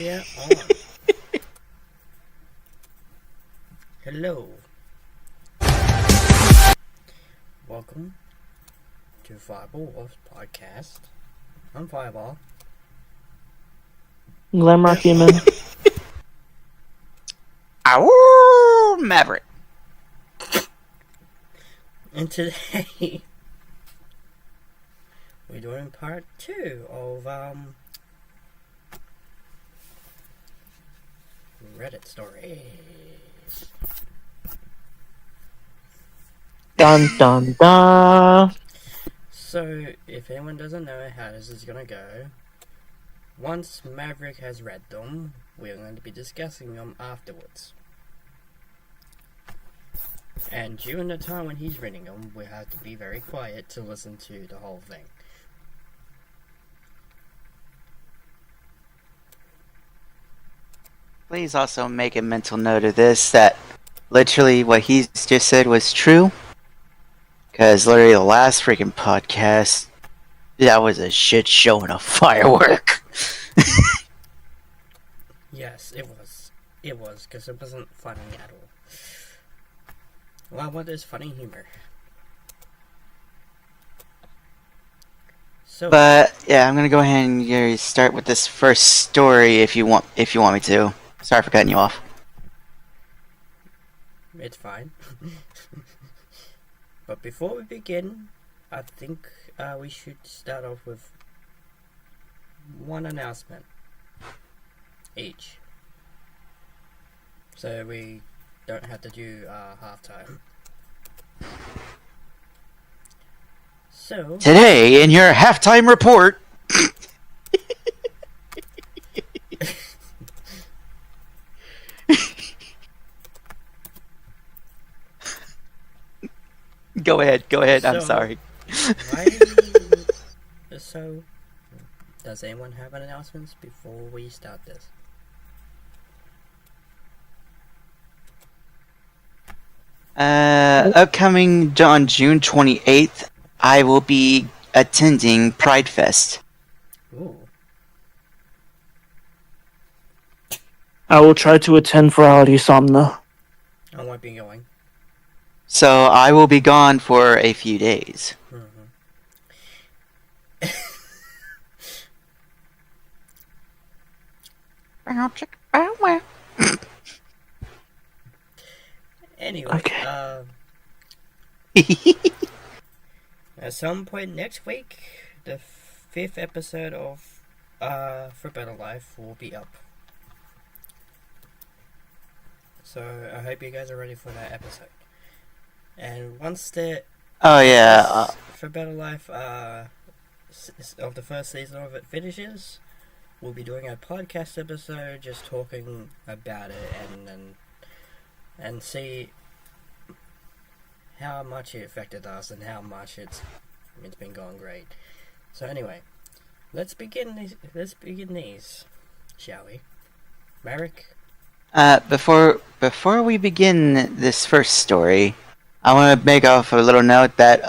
Yeah, on. Hello. Welcome to Fireball Wolves Podcast. I'm Fireball. Glamrock Human. Ow, Maverick. And today we're doing part 2 of Reddit stories. Dun dun dun. So, if anyone doesn't know how this is gonna go, once Maverick has read them, we're going to be discussing them afterwards. And during the time when he's reading them, we have to be very quiet to listen to the whole thing. Please also make a mental note of this, that literally what he just said was true. Because literally the last freaking podcast, that was a shit show and a firework. Yes, it was. It was, because it wasn't funny at all. Well, what is funny humor? So, But yeah, I'm gonna go ahead and start with this first story if you want me to. Sorry for cutting you off. it's fine. But before we begin, I think we should start off with one announcement each. So we don't have to do halftime. So, Today in your halftime report. Go ahead, I'm So- sorry. so, does anyone have an announcements before we start this? Upcoming on June 28th, I will be attending Pride Fest. Ooh. I will try to attend Friday Somna. I won't be going. So I will be gone for a few days. Anyway, Okay. At some point next week, the 5th episode of For Better Life will be up. So I hope you guys are ready for that episode. And once the Oh yeah, For Better Life of the first season of it finishes, we'll be doing a podcast episode just talking about it and see how much it affected us and how much it's been going great. So anyway, let's begin these, shall we? Merrick? before we begin this first story, I want to make off a little note that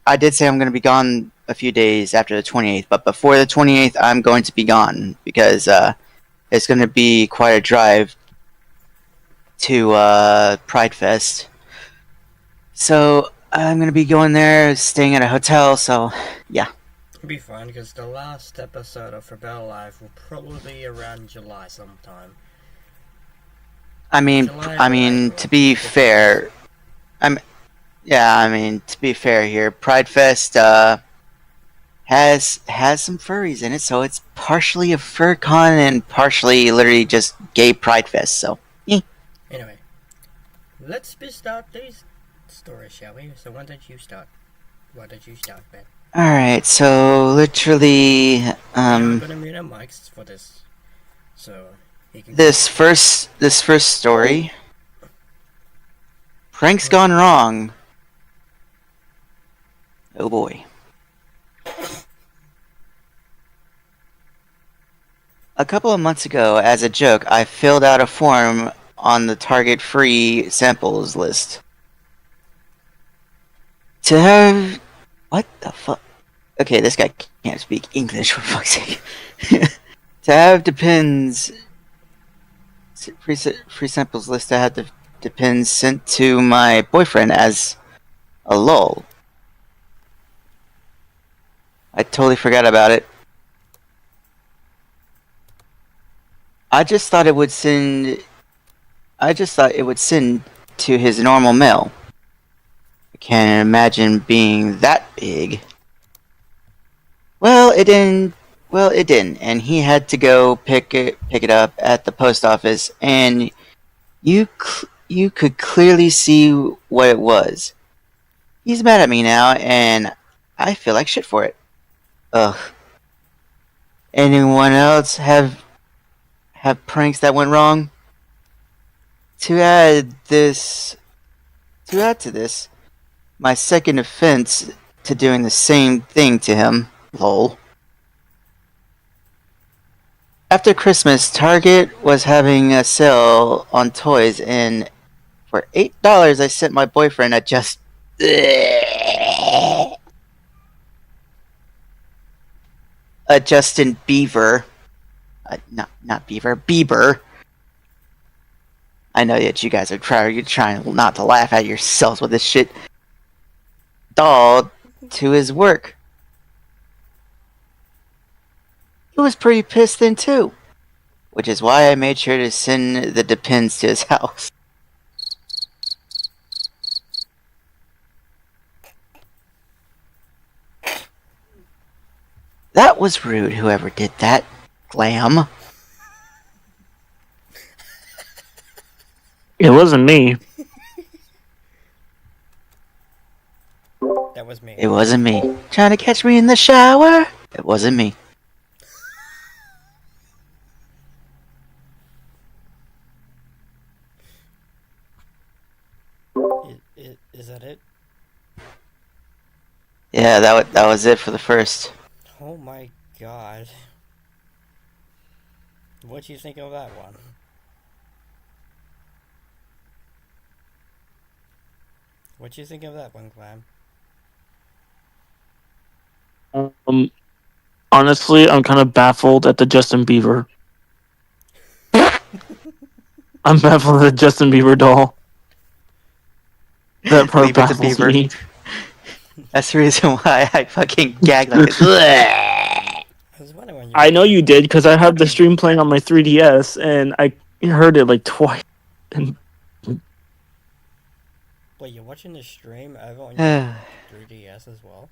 I did say I'm going to be gone a few days after the 28th, but before the 28th, I'm going to be gone because it's going to be quite a drive to Pride Fest. So I'm going to be going there, staying at a hotel. So yeah. It'll be fun because the last episode of For Better Life will probably be around July sometime. I mean, July, to be fair, to be fair here, Pride Fest has some furries in it, so it's partially a fur con and partially literally just gay Pride Fest. So, Anyway, let's start these stories, shall we? So why don't you start? Why don't you start, Ben? all right. So literally, I'm gonna mute our mics for this, so he can. this first story, pranks gone wrong. Oh boy. A couple of months ago, as a joke, I filled out a form on the Target free samples list. To have... What the fuck? Okay, this guy can't speak English, for fuck's sake. To have Depends free samples list, I had the Depends sent to my boyfriend as a lol. I totally forgot about it. I just thought it would send to his normal mail. I can't imagine being that big. Well, it didn't. And he had to go pick it up at the post office, and you could clearly see what it was. He's mad at me now, and I feel like shit for it. Ugh. Anyone else have pranks that went wrong? To add to this, my second offense to doing the same thing to him. Lol. After Christmas, Target was having a sale on toys, and for $8, I sent my boyfriend a Justin Bieber. Not Beaver, Bieber. I know that you guys are trying not to laugh at yourselves with this shit. Doll to his work. He was pretty pissed then too, which is why I made sure to send the Depends to his house. That was rude, whoever did that. Glam. It wasn't me. That was me. It wasn't me. Trying to catch me in the shower? It wasn't me. Is that it? Yeah, that was it for the first. Oh my god. What do you think of that one? What do you think of that one, Clam? Honestly, I'm kind of baffled at the Justin Bieber. I'm baffled at the Justin Bieber doll. That part Leave it to baffles Bieber. me. That's the reason why I fucking gagged like this. I was wondering when you. I know you did, because I have the stream playing on my 3DS, and I heard it like twice. And Wait, you're watching the stream over on your 3DS as well?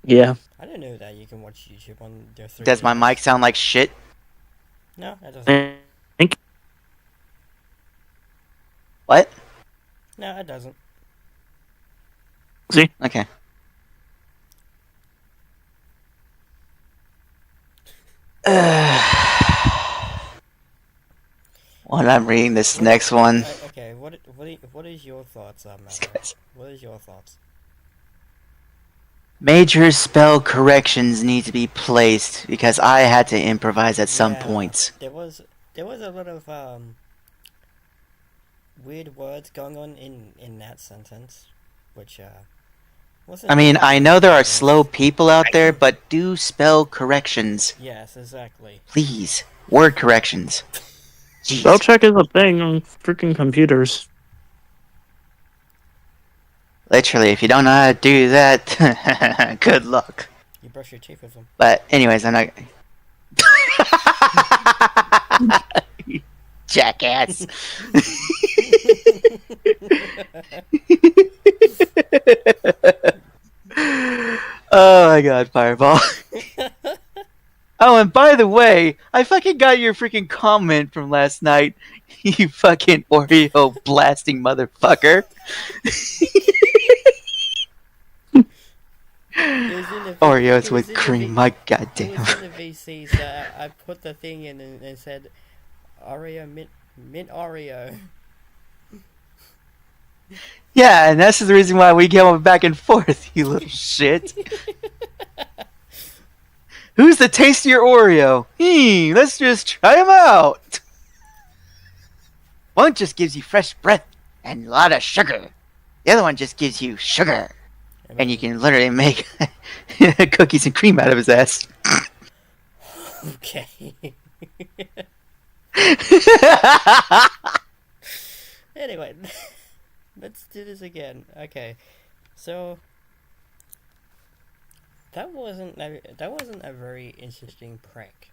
yeah. I didn't know that you can watch YouTube on your 3DS. Does my mic sound like shit? No, it doesn't. What? No, it doesn't. See? Okay. While I'm reading this next one. Okay, what is your thoughts on These that? guys. What is your thoughts? Major spell corrections need to be placed because I had to improvise at some Yeah, points. There was a lot of weird words going on in that sentence, which wasn't. I mean, I know there are slow people out there, but do spell corrections. Yes, exactly. Please. Word corrections. Spell Jeez. check is a thing on freaking computers. Literally, if you don't know how to do that, good luck. You brush your teeth with them. But anyways, I'm not. Jackass. Oh my god, Fireball. Oh, and by the way, I fucking got your freaking comment from last night. You fucking Oreo blasting motherfucker. Oreos with cream, my goddamn. It was in the VCs that I put the thing in and said Oreo mint Oreo. Yeah, and that's the reason why we came back and forth, you little shit. Who's the tastier Oreo? Let's just try them out. One just gives you fresh breath and a lot of sugar. The other one just gives you sugar. And you can literally make cookies and cream out of his ass. Okay. Anyway, let's do this again. Okay, so that wasn't a very interesting prank.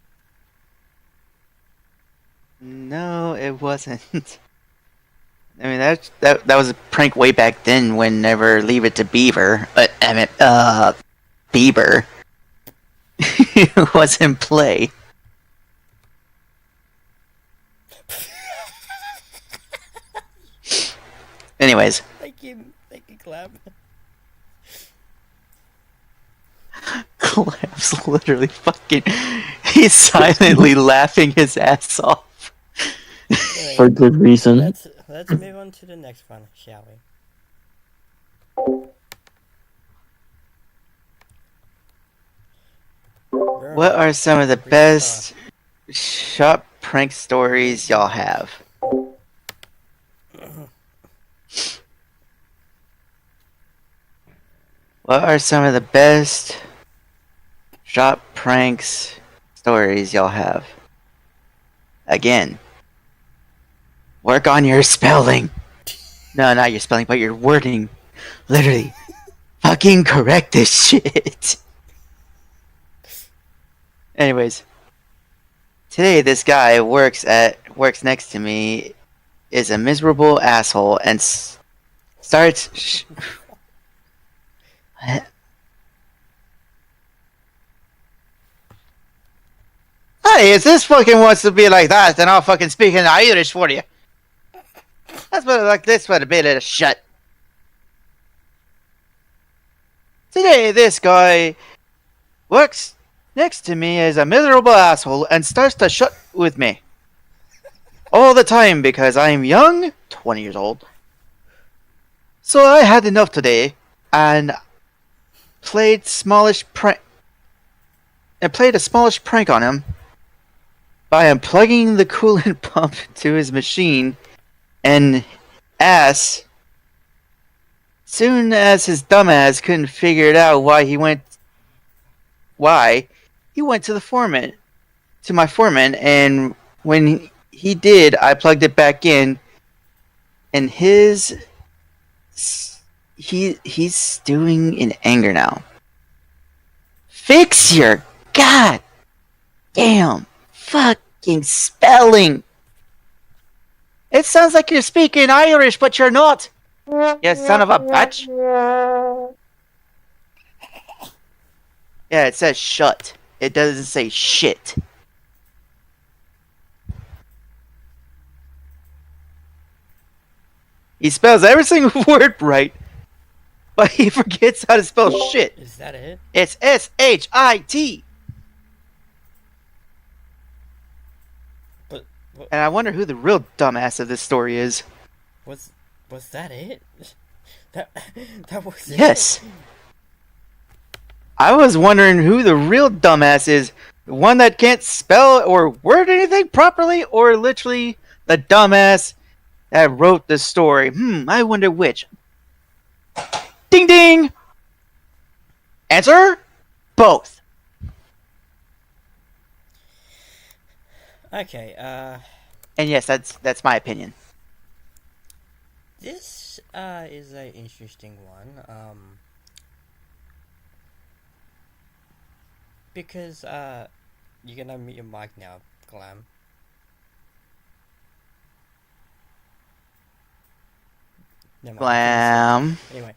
No, it wasn't. I mean that was a prank way back then. Whenever Leave It to Beaver, Bieber was in play. Anyways, Thank you, Clam. Clam's literally fucking. He's silently laughing his ass off. Anyway, For good reason. let's move on to the next one, shall we? What are some of the best shop prank stories y'all have? What are some of the best shop pranks stories y'all have? Again, work on your spelling. No, not your spelling, but your wording. Literally, fucking correct this shit. Anyways, today this guy works next to me, is a miserable asshole, and starts. Hey, if this fucking wants to be like that, then I'll fucking speak in Irish for you. That's what like this would have been a shut. Today, this guy works next to me as a miserable asshole and starts to shut with me. All the time because I'm young, 20 years old. So I had enough today and played a smallish prank on him by unplugging the coolant pump to his machine and soon as his dumbass couldn't figure it out why he went to my foreman, and when he did, I plugged it back in, and he's stewing in anger now. Fix your goddamn fucking spelling. It sounds like you're speaking Irish, but you're not. You son of a bitch. Yeah, it says shut. It doesn't say shit. He spells every single word right, but he forgets how to spell shit. Is that it? It's S-H-I-T. But And I wonder who the real dumbass of this story is. was that it? That was it? Yes. I was wondering who the real dumbass is. The one that can't spell or word anything properly, or literally the dumbass that wrote the story. I wonder which. Ding ding! Answer? Both. Okay, And yes, that's my opinion. this is an interesting one. Because you can unmute your mic now, Glam. Never mind. Glam. Anyway.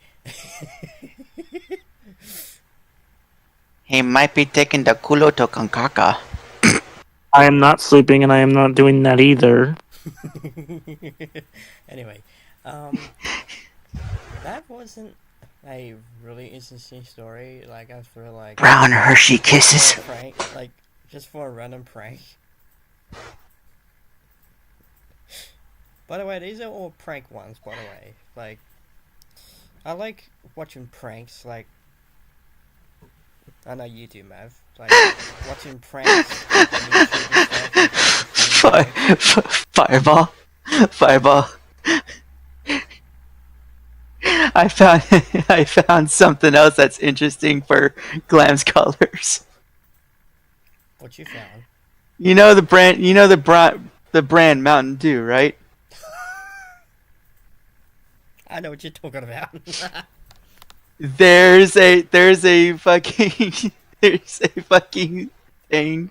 He might be taking the culo to Kankaka. I am not sleeping, and I am not doing that either. Anyway, that wasn't a really interesting story. Like, I feel like Brown Hershey kisses. for a prank, like just for a random prank. By the way, these are all prank ones. By the way, like I like watching pranks. Like I know you do, Mav. Like watching pranks. On YouTube and stuff. Fireball. I found something else that's interesting for Glam's colors. What you found? You know the brand. You know the brand Mountain Dew, right? I know what you're talking about. There's a fucking there's a fucking thing.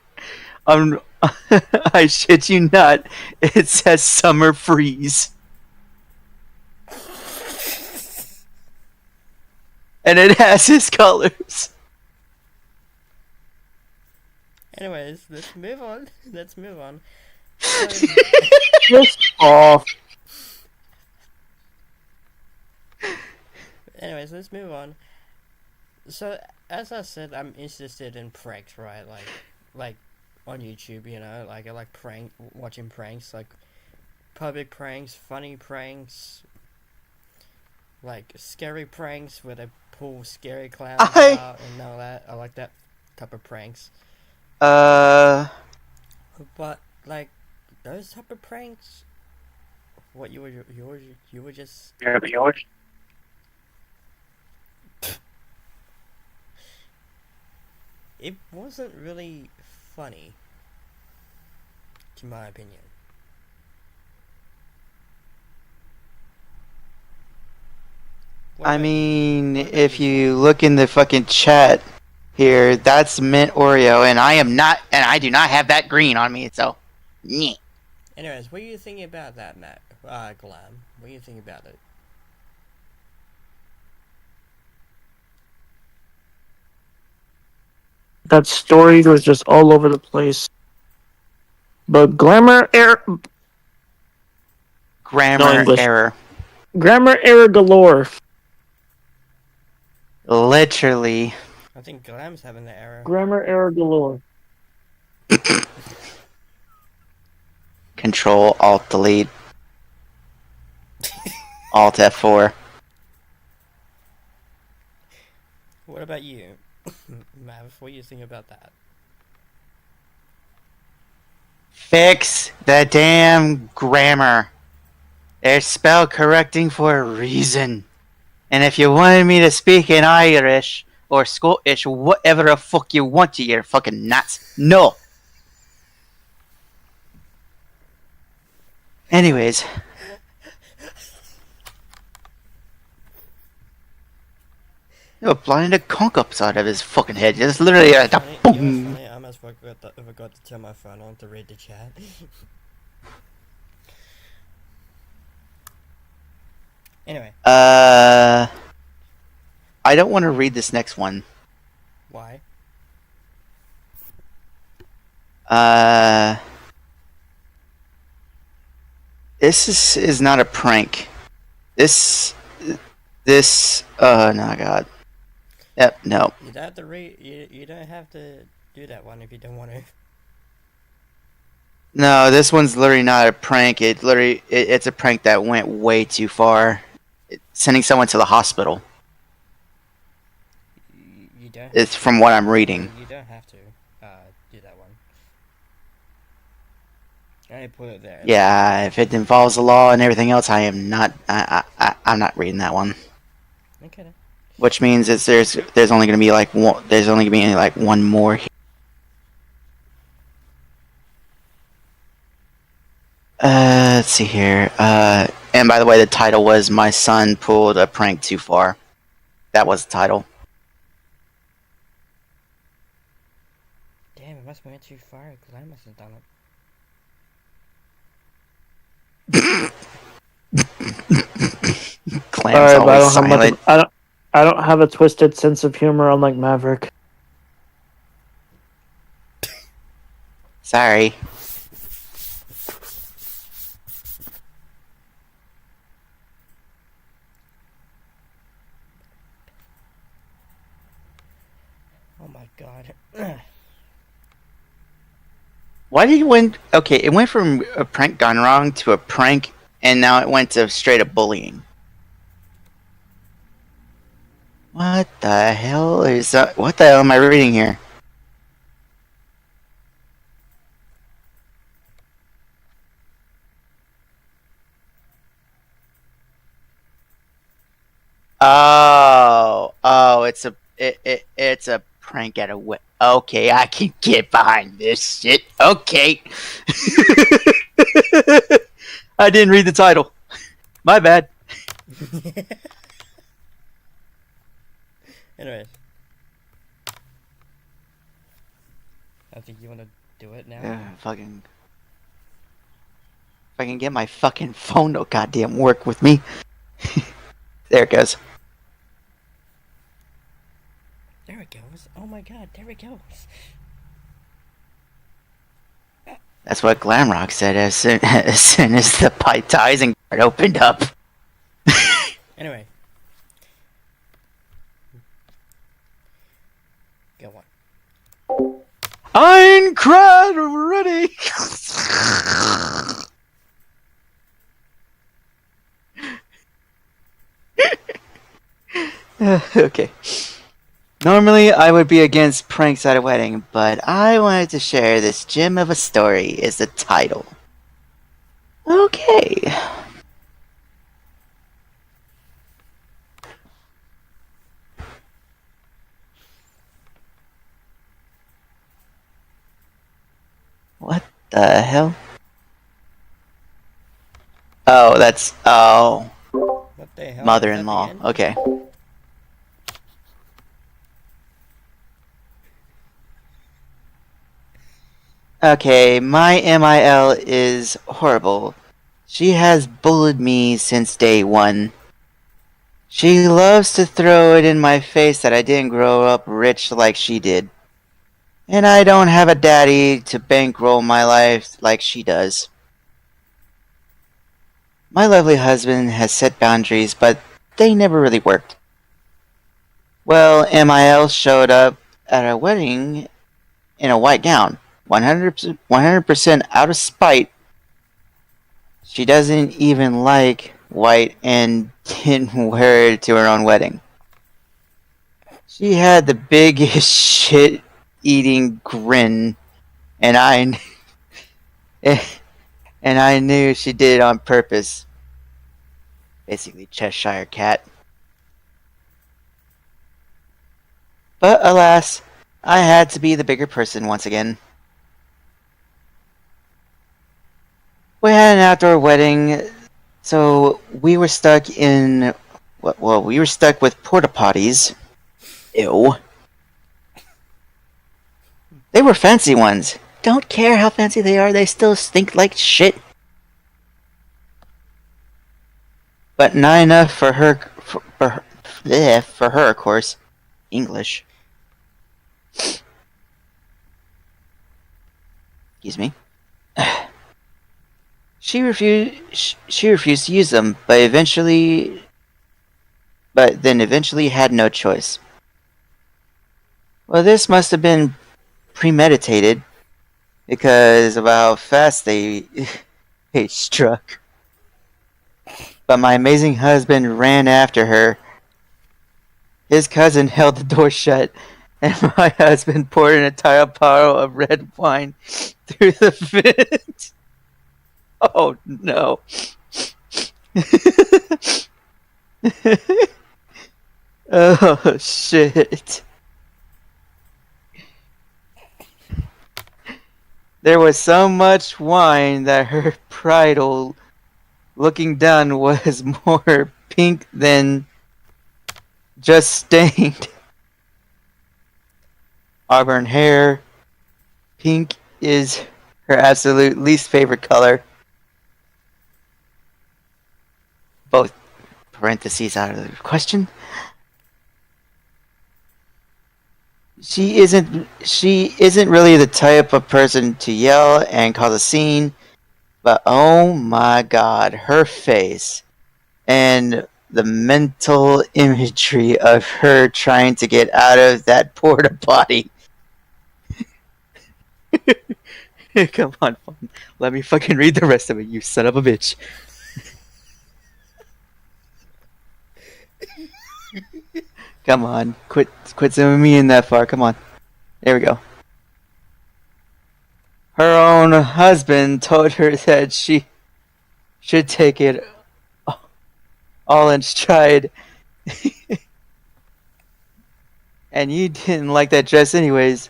I shit you not. It says Summer Freeze, and it has his colors. Anyways, let's move on. Let's move on. Just off. Anyways, let's move on. So, as I said, I'm interested in pranks, right? Like on YouTube, you know, like I like watching pranks, like public pranks, funny pranks, like scary pranks where they pull scary clowns out and all that. I like that type of pranks. But like those type of pranks, what you were just. Yeah, but yours. It wasn't really funny, to my opinion. I mean, if you look in the fucking chat here, that's mint Oreo, and I do not have that green on me, so. Nyeh. Anyways, what are you thinking about that, Matt? Glam. What do you think about it? That story was just all over the place. But grammar error galore. Literally. I think Glam's having the error. Grammar error galore. Control Alt Delete. Alt F4. What about you, Mav? What do you think about that? Fix the damn grammar. They're spell correcting for a reason. And if you wanted me to speak in Irish or Scottish, whatever the fuck you want to, you're fucking nuts. No. Anyways. They were blinding a conch upside of his fucking head. Just literally like a boom. I almost forgot to turn my phone on to read the chat. Anyway. I don't want to read this next one. Why? This is not a prank. This oh no, God. Yep, no. You don't have to you don't have to do that one if you don't want to. No, this one's literally not a prank. It's a prank that went way too far. Sending someone to the hospital. You don't. It's from what I'm reading. You don't have to do that one. I only put it there. Yeah, if it involves the law and everything else, I'm not reading that one. Okay. Then. Which means there's only gonna be like one. There's only gonna be like one more. Let's see here. And by the way, the title was "My Son Pulled a Prank Too Far." That was the title. Damn, it must have went too far because I must have done it. Clam's always silent. I don't have a twisted sense of humor unlike Maverick. Sorry. Oh my god. Why did you went? Okay, it went from a prank gone wrong to a prank, and now it went to straight up bullying. What the hell is that? What the hell am I reading here? Oh, it's a prank at a wedding. Okay, I can get behind this shit. Okay. I didn't read the title. My bad. Anyways. I think you want to do it now? Fucking. If I can get my fucking phone to goddamn work with me. There it goes. There it goes. Oh my god, there it goes. That's what Glamrock said as soon as the Tizing card opened up. Anyway. Go on. I'm cried already. Okay. Normally, I would be against pranks at a wedding, but I wanted to share this gem of a story is the title. Okay. What the hell? Oh, that's... Oh. What the hell? Mother-in-law. Okay. Okay, my MIL is horrible. She has bullied me since day one. She loves to throw it in my face that I didn't grow up rich like she did. And I don't have a daddy to bankroll my life like she does. My lovely husband has set boundaries, but they never really worked. Well, MIL showed up at our wedding in a white gown. 100% out of spite. She doesn't even like white and didn't wear it to her own wedding. She had the biggest shit-eating grin, and I knew she did it on purpose. Basically, Cheshire Cat. But alas, I had to be the bigger person once again. We had an outdoor wedding, so we were stuck in... Well, we were stuck with porta potties. Ew. They were fancy ones. Don't care how fancy they are, they still stink like shit. But not enough for her... For her, of course. English. Excuse me. She refused to use them, but then eventually had no choice. Well, this must have been premeditated, because of how fast they struck. But my amazing husband ran after her. His cousin held the door shut, and my husband poured an entire bottle of red wine through the vent. Oh no. Oh shit. There was so much wine that her bridal looking down was more pink than just stained. Auburn hair. Pink is her absolute least favorite color. Both parentheses out of the question. She isn't really the type of person to yell and cause a scene, but oh my god, her face and the mental imagery of her trying to get out of that porta potty. Come on, let me fucking read the rest of it, you son of a bitch. Come on, quit zooming me in that far. Come on. There we go. Her own husband told her that she should take it all in stride and you didn't like that dress anyways.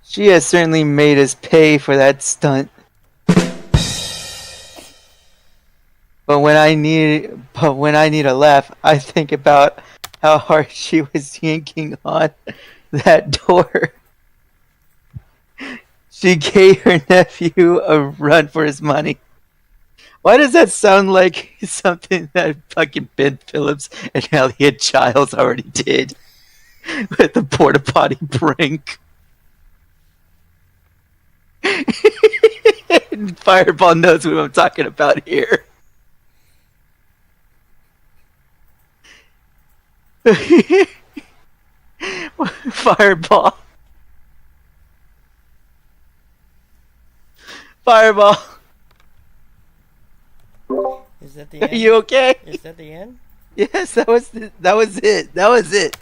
She has certainly made us pay for that stunt. But when I need a laugh, I think about how hard she was yanking on that door. She gave her nephew a run for his money. Why does that sound like something that fucking Ben Phillips and Elliot Giles already did with the porta potty prank? Fireball knows what I'm talking about here. Fireball. Fireball. Is that the end? Are you okay? Is that the end? Yes, that was it. That was it.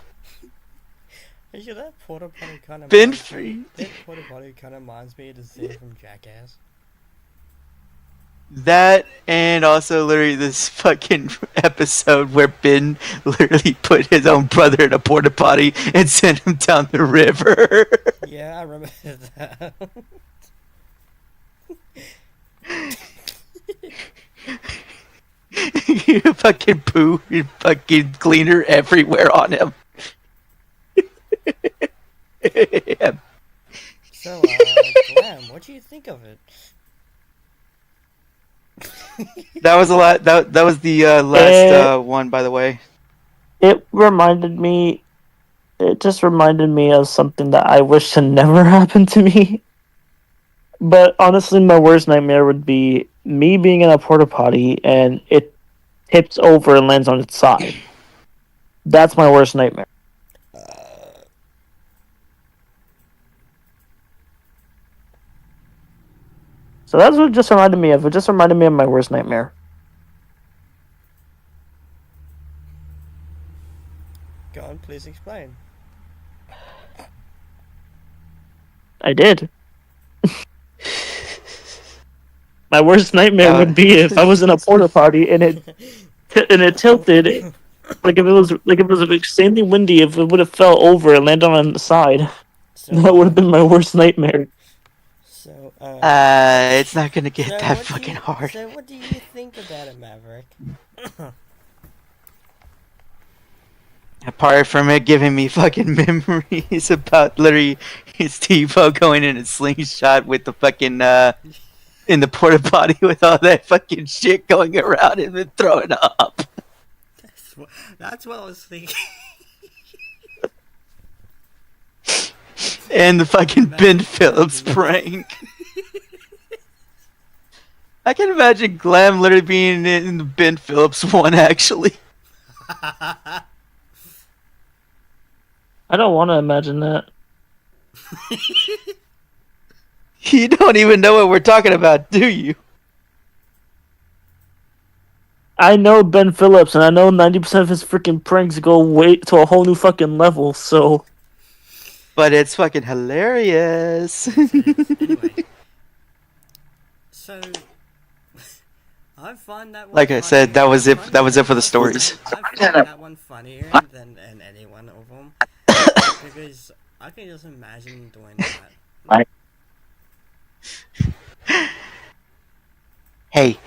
Are you that porta potty kind of Ben that porta potty kind of reminds me of the scene from Jackass. That, and also literally this fucking episode where Ben literally put his own brother in a porta potty and sent him down the river. Yeah, I remember that. You fucking poo, you fucking cleaner everywhere on him. Yeah. So, Glam, what do you think of it? That was a lot. That was the last one, by the way. It just reminded me of something that I wish had never happened to me. But honestly, my worst nightmare would be me being in a porta potty and it tips over and lands on its side. That's my worst nightmare. So that's what it just reminded me of. It just reminded me of my worst nightmare. Go on, please explain. I did. My worst nightmare would be if I was in a porta potty and it tilted, like if it was extremely windy, if it would have fell over and landed on the side. So, That would have been my worst nightmare. So, it's not gonna get so that what fucking hard. So what do you think about it, Maverick? Apart from it giving me fucking memories about literally Steve-O going in a slingshot with the fucking in the porta potty with all that fucking shit going around him and throwing up. That's what I was thinking. And the fucking Ben Phillips prank. I can imagine Glam literally being in the Ben Phillips one, actually. I don't want to imagine that. You don't even know what we're talking about, do you? I know Ben Phillips, and I know 90% of his freaking pranks go way to a whole new fucking level, so... But it's fucking hilarious. Anyway. So... I find that one Like I said, that was it. That was it for the stories. I find that one funnier than any one of them. Because I can just imagine doing that. Hey,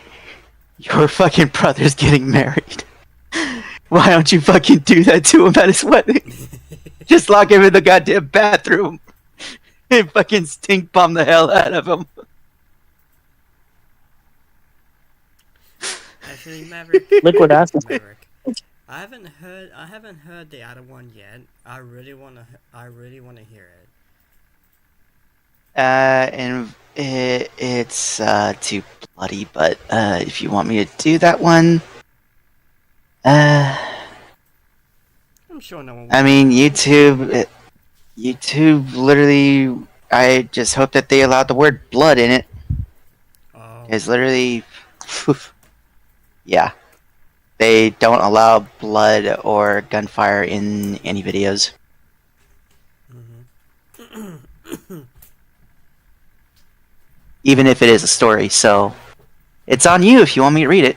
your fucking brother's getting married. Why don't you fucking do that to him at his wedding? Just lock him in the goddamn bathroom and fucking stink bomb the hell out of him. Actually, Maverick. Liquid acid. Maverick. I haven't heard the other one yet. I really wanna hear it. And it's too bloody, but if you want me to do that one, I'm sure no one will. I mean, YouTube literally, I just hope that they allowed the word blood in it. It's literally, yeah. They don't allow blood or gunfire in any videos. Even if it is a story, so it's on you if you want me to read it.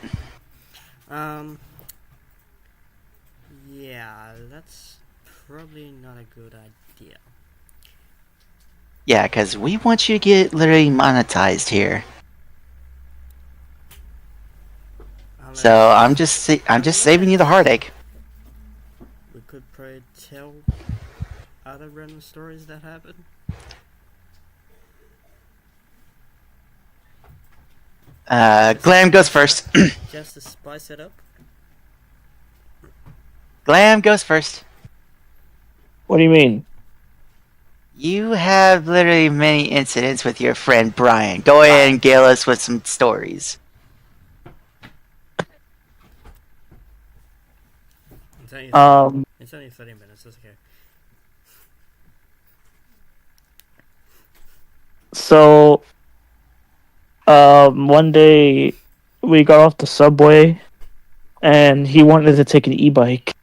Yeah, that's probably Yeah, because we want you to get literally monetized here. So I'm just saving you the heartache. We could probably tell other random stories that happen. Glam goes first. Just to spice it up. Glam goes first. What do you mean? You have literally many incidents with your friend Brian. Go ahead and gale us with some stories. It's only 30 minutes, that's okay. So, one day we got off the subway, and he wanted to take an e-bike.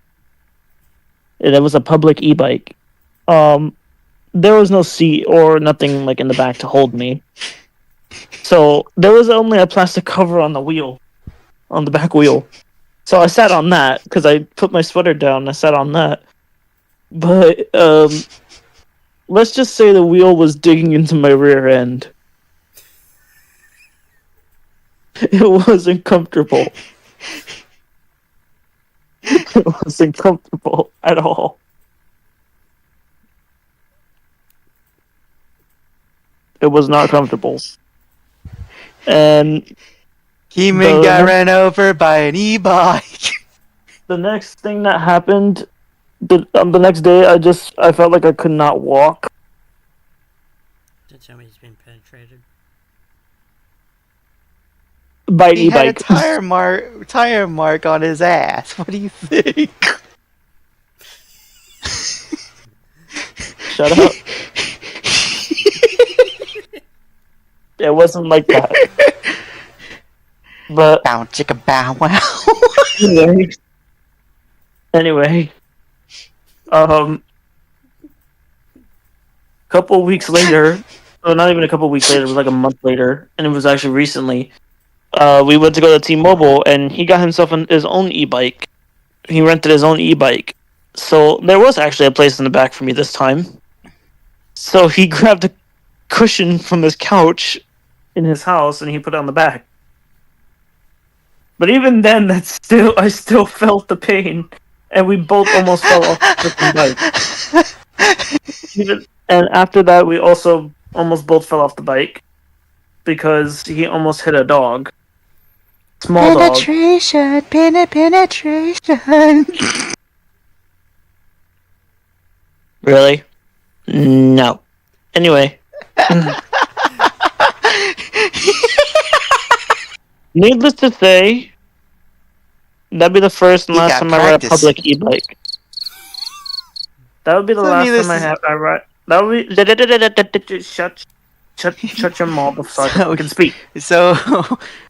And it was a public e-bike. There was no seat or nothing like in the back to hold me. So there was only a plastic cover on the wheel, on the back wheel. So I sat on that because I put my sweater down. And I sat on that, but let's just say the wheel was digging into my rear end. It wasn't comfortable. It wasn't comfortable at all. It was not comfortable. And Keeman got ran over by an e-bike. the next thing that happened, the next day, I felt like I could not walk. Don't tell me he's been penetrated. By He had a e-bike. tire mark on his ass. What do you think? Shut up. It wasn't like that. But Bow chicka bow wow. anyway, couple weeks later, well, not even a couple weeks later, it was like a month later, and it was actually recently. We went to go to T-Mobile, and he got himself his own e-bike. He rented his own e-bike. So there was actually a place in the back for me this time. So he grabbed a cushion from his couch in his house, and he put it on the back. But even then, I still felt the pain, and we both almost fell off the freaking bike. And after that, we also almost both fell off the bike because he almost hit a dog. Small penetration, dog. penetration. Really? No. Anyway. Needless to say, that'd be the first and last time I ride a public e-bike. That would be the last time I ride. That would be. Shut your mouth so I can speak. So,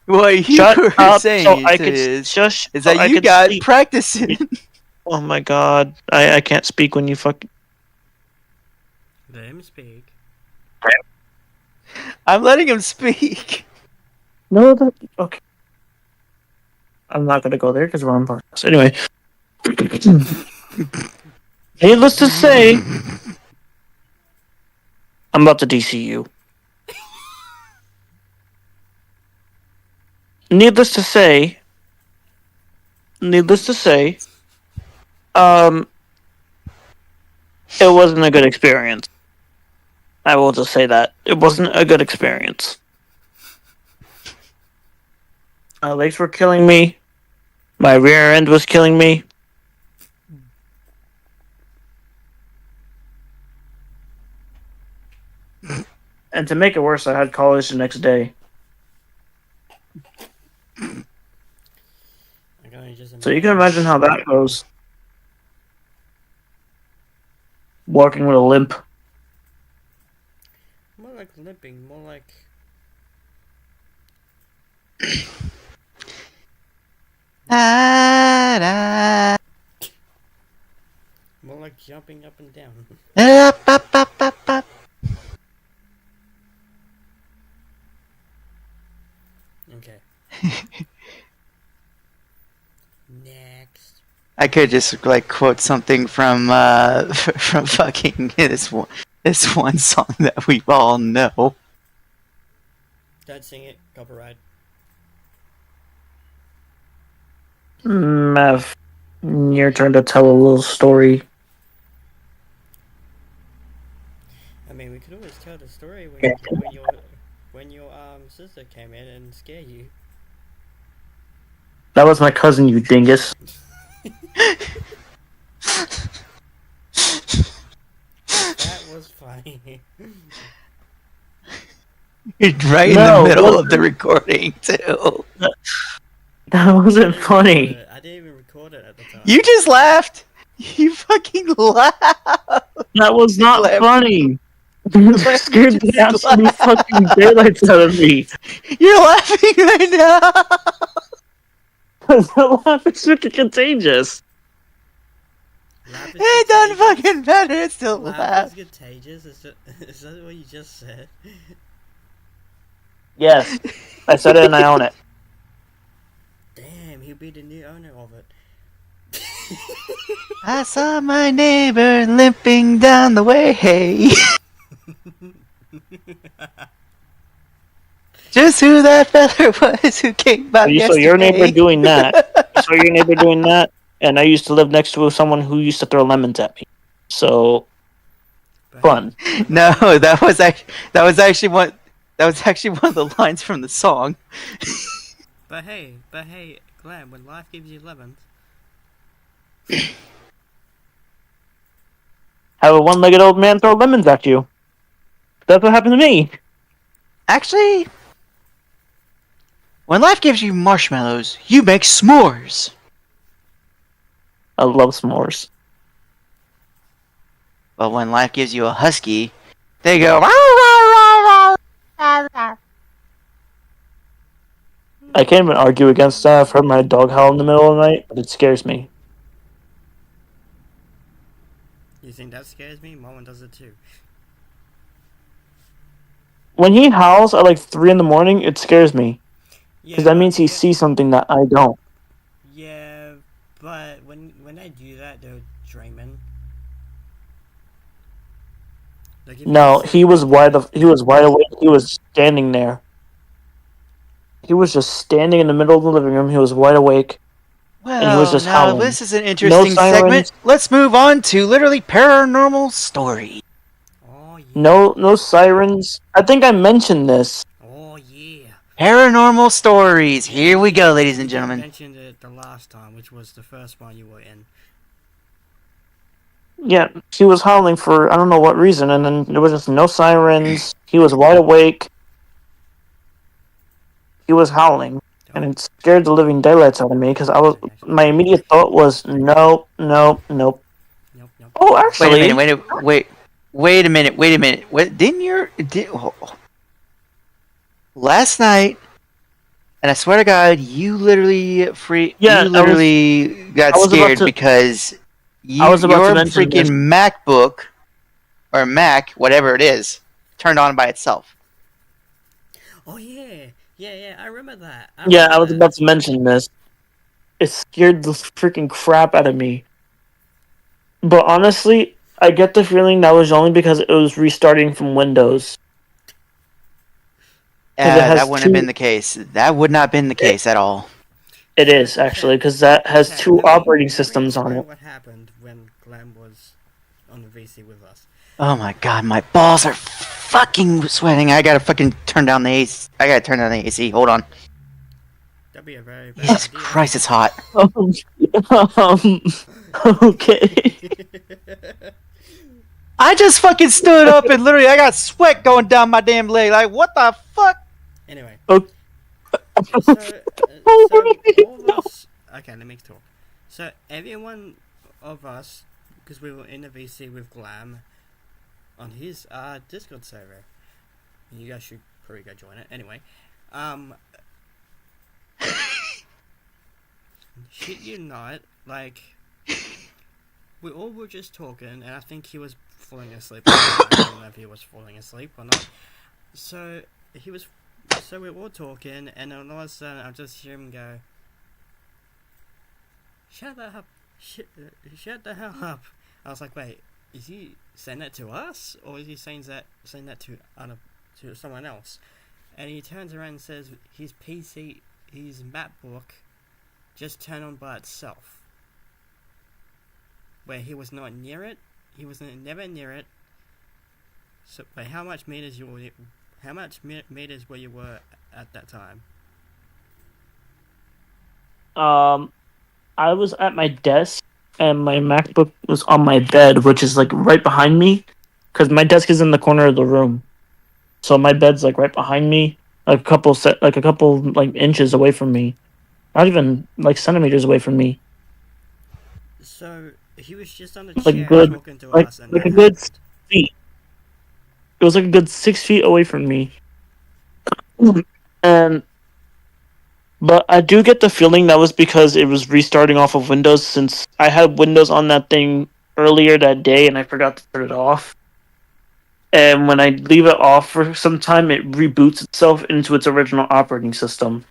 what you were saying is that you got practicing. Oh my god. I can't speak when you fucking... Let him speak. I'm letting him speak. No, okay. I'm not gonna go there because we're on podcast. Anyway. Needless to say, I'm about to DC you. Needless to say, it wasn't a good experience. I will just say that. It wasn't a good experience. My legs were killing me. My rear end was killing me. And to make it worse, I had college the next day. So you can imagine how that goes. Walking with a limp. More like limping, more like... More like jumping up and down. Okay. Next. I could just like quote something from from fucking this one. This one song that we all know. Don't sing it. Copyright. Mav, your turn to tell a little story. I mean, we could always tell the story when your sister came in and scared you. That was my cousin, you dingus. That was funny. Right in No, the middle what- of the recording, too. That wasn't funny. I didn't even record it at the time. You just laughed. You fucking laughed. That was not Gleb. funny. You scared the Just absolute laugh. fucking daylights out of me. You're laughing right now. The laugh is freaking contagious. Laugh is It doesn't contagious. fucking matter. It's still Laugh laugh. is contagious. Is that what you just said? Yes, I said it and I own it. Damn, he'll be the new owner of it. I saw my neighbor limping down the way. Just who that fella was who came by You saw yesterday. your neighbor doing that. You saw your neighbor doing that, and I used to live next to someone who used to throw lemons at me. So But fun. No, that was actually one of the lines from the song. But hey, Glenn, when life gives you lemons, Have a one-legged old man throw lemons at you. That's what happened to me. Actually, when life gives you marshmallows, you make s'mores. I love s'mores. But when life gives you a husky, they go. "Rah, rah, rah, rah, rah." I can't even argue against that. I've heard my dog howl in the middle of the night, but it scares me. you think that scares me? My one does it too. When he howls at like 3 in the morning, it scares me. Because that means he sees something that I don't. Yeah, but when they do that, they're dreaming. Like if No, you he was wide awake. He was standing there. He was just standing in the middle of the living room. He was wide awake. And he was just now howling. this is an interesting sirens. segment. Let's move on to literally paranormal story. Oh yeah. No sirens. I think I mentioned this. Oh yeah. Paranormal stories. Here we go, ladies and You gentlemen. mentioned it the last time, which was the first one you were in. Yeah, he was howling for I don't know what reason, and then there was just no sirens. He was wide awake. He was howling, and it scared the living daylights out of me because my immediate thought was nope. Nope. Oh, actually, Wait a minute. What last night? And I swear to God, you literally Yeah, got I was about scared to- because I was about to your mention freaking this. MacBook or Mac, whatever it is, turned on by itself. Oh yeah. I remember that. I was about to mention this. It scared the freaking crap out of me. But honestly, I get the feeling that was only because it was restarting from Windows. 'Cause it has That wouldn't have been the case. That would not have been the case at all. It is, actually, because that has Okay, two let me- operating let me systems on explain it. What happened when Glenn was on the VC with us? Oh my God, my balls are fucking sweating. I gotta fucking turn down the AC. I gotta turn down the AC. Hold on. That'd be a very bad Jesus idea. Christ, it's hot. Okay. I just fucking stood up and literally I got sweat going down my damn leg. Like, what the fuck? Anyway. Oh. So all of us. Okay, let me talk. So every one of us, because we were in the VC with Glam, on his Discord server. You guys should probably go join it. Anyway, shit you not, like we all were just talking, and I think he was falling asleep. I don't know if he was falling asleep or not. So we were all talking, and then all of a sudden I just hear him go, "Shut the hell up! Shut the hell up!" I was like, "Wait, is he saying that to us, or is he saying that to someone else? And he turns around and says his PC, his MacBook, just turned on by itself. Where he was not near it, he was never near it. So, but how much meters were you at that time? I was at my desk, and my MacBook was on my bed, which is like right behind me, because my desk is in the corner of the room. So my bed's like right behind me, a couple inches away from me, not even like centimeters away from me. So he was just on the Like chair good, talking to like us, and like that a good happened. feet. It was like a good 6 feet away from me, and but I do get the feeling that was because it was restarting off of Windows, since I had Windows on that thing earlier that day and I forgot to turn it off. And when I leave it off for some time, it reboots itself into its original operating system.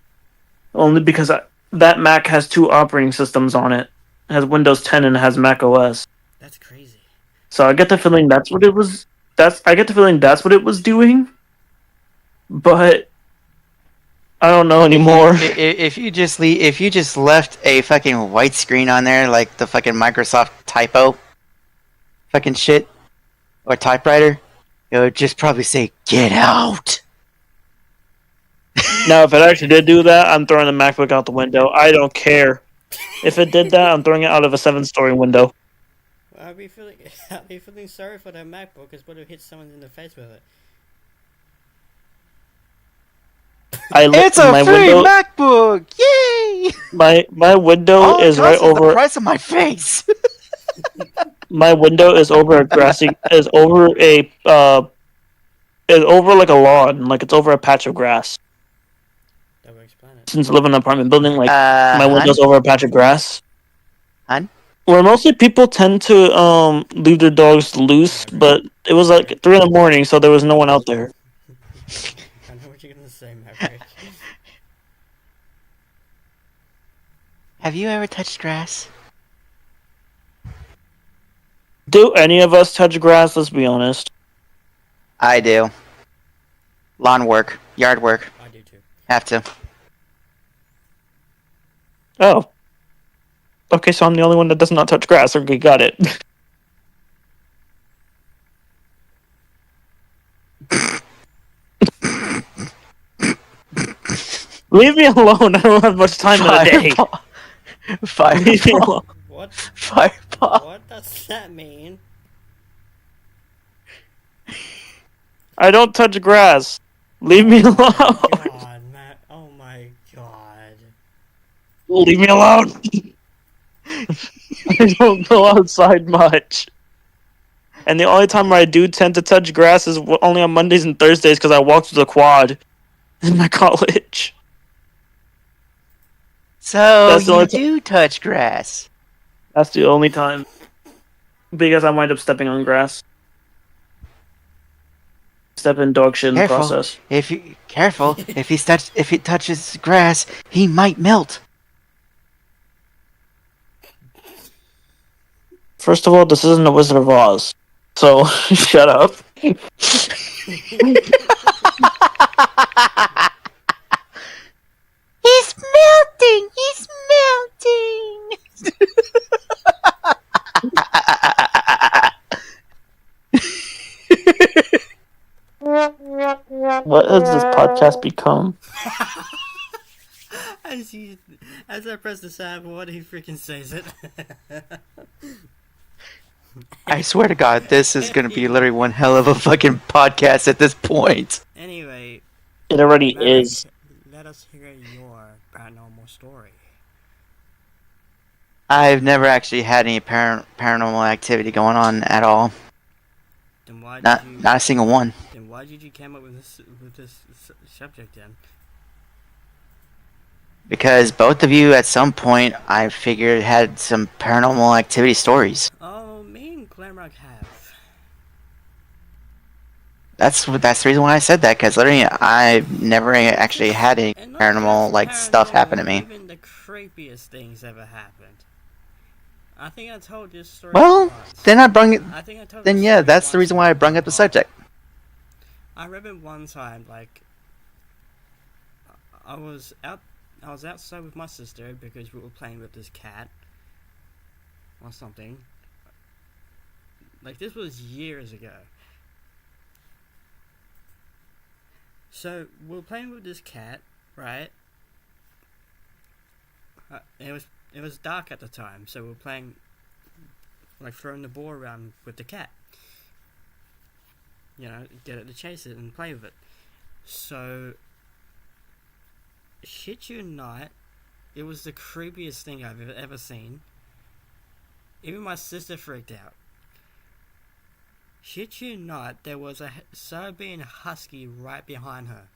Only because that Mac has two operating systems on it. It has Windows 10 and it has Mac OS. That's crazy. So I get the feeling that's what it was. I get the feeling that's what it was doing. But I don't know anymore. If you just left a fucking white screen on there, like the fucking Microsoft typo, fucking shit, or typewriter, it would just probably say "Get out." Now, if it actually did do that, I'm throwing the MacBook out the window. I don't care. If it did that, I'm throwing it out of a 7-story window. I'd be feeling sorry for that MacBook, because what if it hit someone in the face with it? It's a free MacBook! Yay! My window is right over the price of my face. my window is over a grassy is over like a lawn, like it's over a patch of grass. That would explain it. Since I live in an apartment building, like my window's over a patch of grass. Hun? Where mostly people tend to leave their dogs loose, but it was like 3 a.m, so there was no one out there. I know what you're gonna say, Maverick. Have you ever touched grass? Do any of us touch grass? Let's be honest. I do. Lawn work, yard work. I do too. Have to. Oh. Okay, so I'm the only one that does not touch grass. Okay, got it. Leave me alone. I don't have much time in the day. Leave me alone. What? Fireball. What does that mean? I don't touch grass. Leave me alone. God, Matt. Oh my god. Leave me alone. I don't go outside much. And the only time where I do tend to touch grass is only on Mondays and Thursdays, because I walk to the quad in my college. So you do touch grass. That's the only time. Because I wind up stepping on grass. Step in dog shit in the process. If he touches grass, he might melt. First of all, this isn't a Wizard of Oz. So, shut up. He's melting! He's melting! What has this podcast become? As I press the soundboard, he freaking says it. I swear to God, this is going to be literally one hell of a fucking podcast at this point. Anyway, It already is. Let us hear your paranormal story. I've never actually had any paranormal activity going on at all. Then why not a single one. Then why did you come up with this subject then? Because both of you, at some point, I figured had some paranormal activity stories. Oh, me and Glamrock have. That's the reason why I said that. Because literally, I've never actually had any paranormal stuff happen to me. Even the creepiest things ever happened. I think I told this story Well, once. then I brung it. I think I told Then this yeah, story that's the once reason on why I brung up the pod. subject. I remember one time, like, I was outside with my sister because we were playing with this cat or something. Like, this was years ago. So we were playing with this cat, right? It was dark at the time, so we were playing, like, throwing the ball around with the cat. You know, get it to chase it and play with it. So, shit you not, it was the creepiest thing I've ever seen. Even my sister freaked out. Shit you not, there was a Serbian husky right behind her.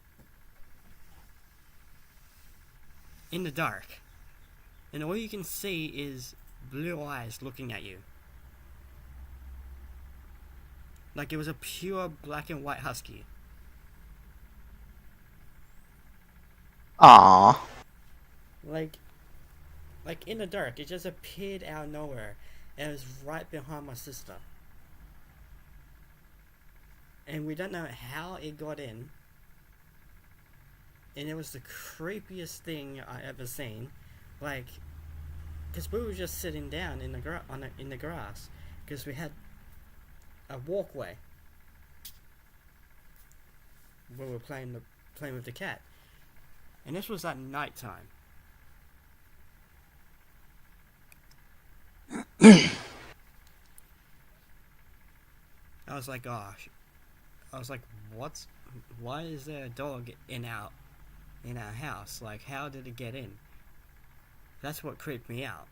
In the dark. And all you can see is blue eyes looking at you. Like it was a pure black and white husky. Aww. Like in the dark, it just appeared out of nowhere. And it was right behind my sister. And we don't know how it got in. And it was the creepiest thing I ever seen. Like, because we were just sitting down in the grass, because we had a walkway. Where we were playing with the cat, and this was at night time. I was like, gosh. I was like, why is there a dog in our house? Like, how did it get in? That's what creeped me out.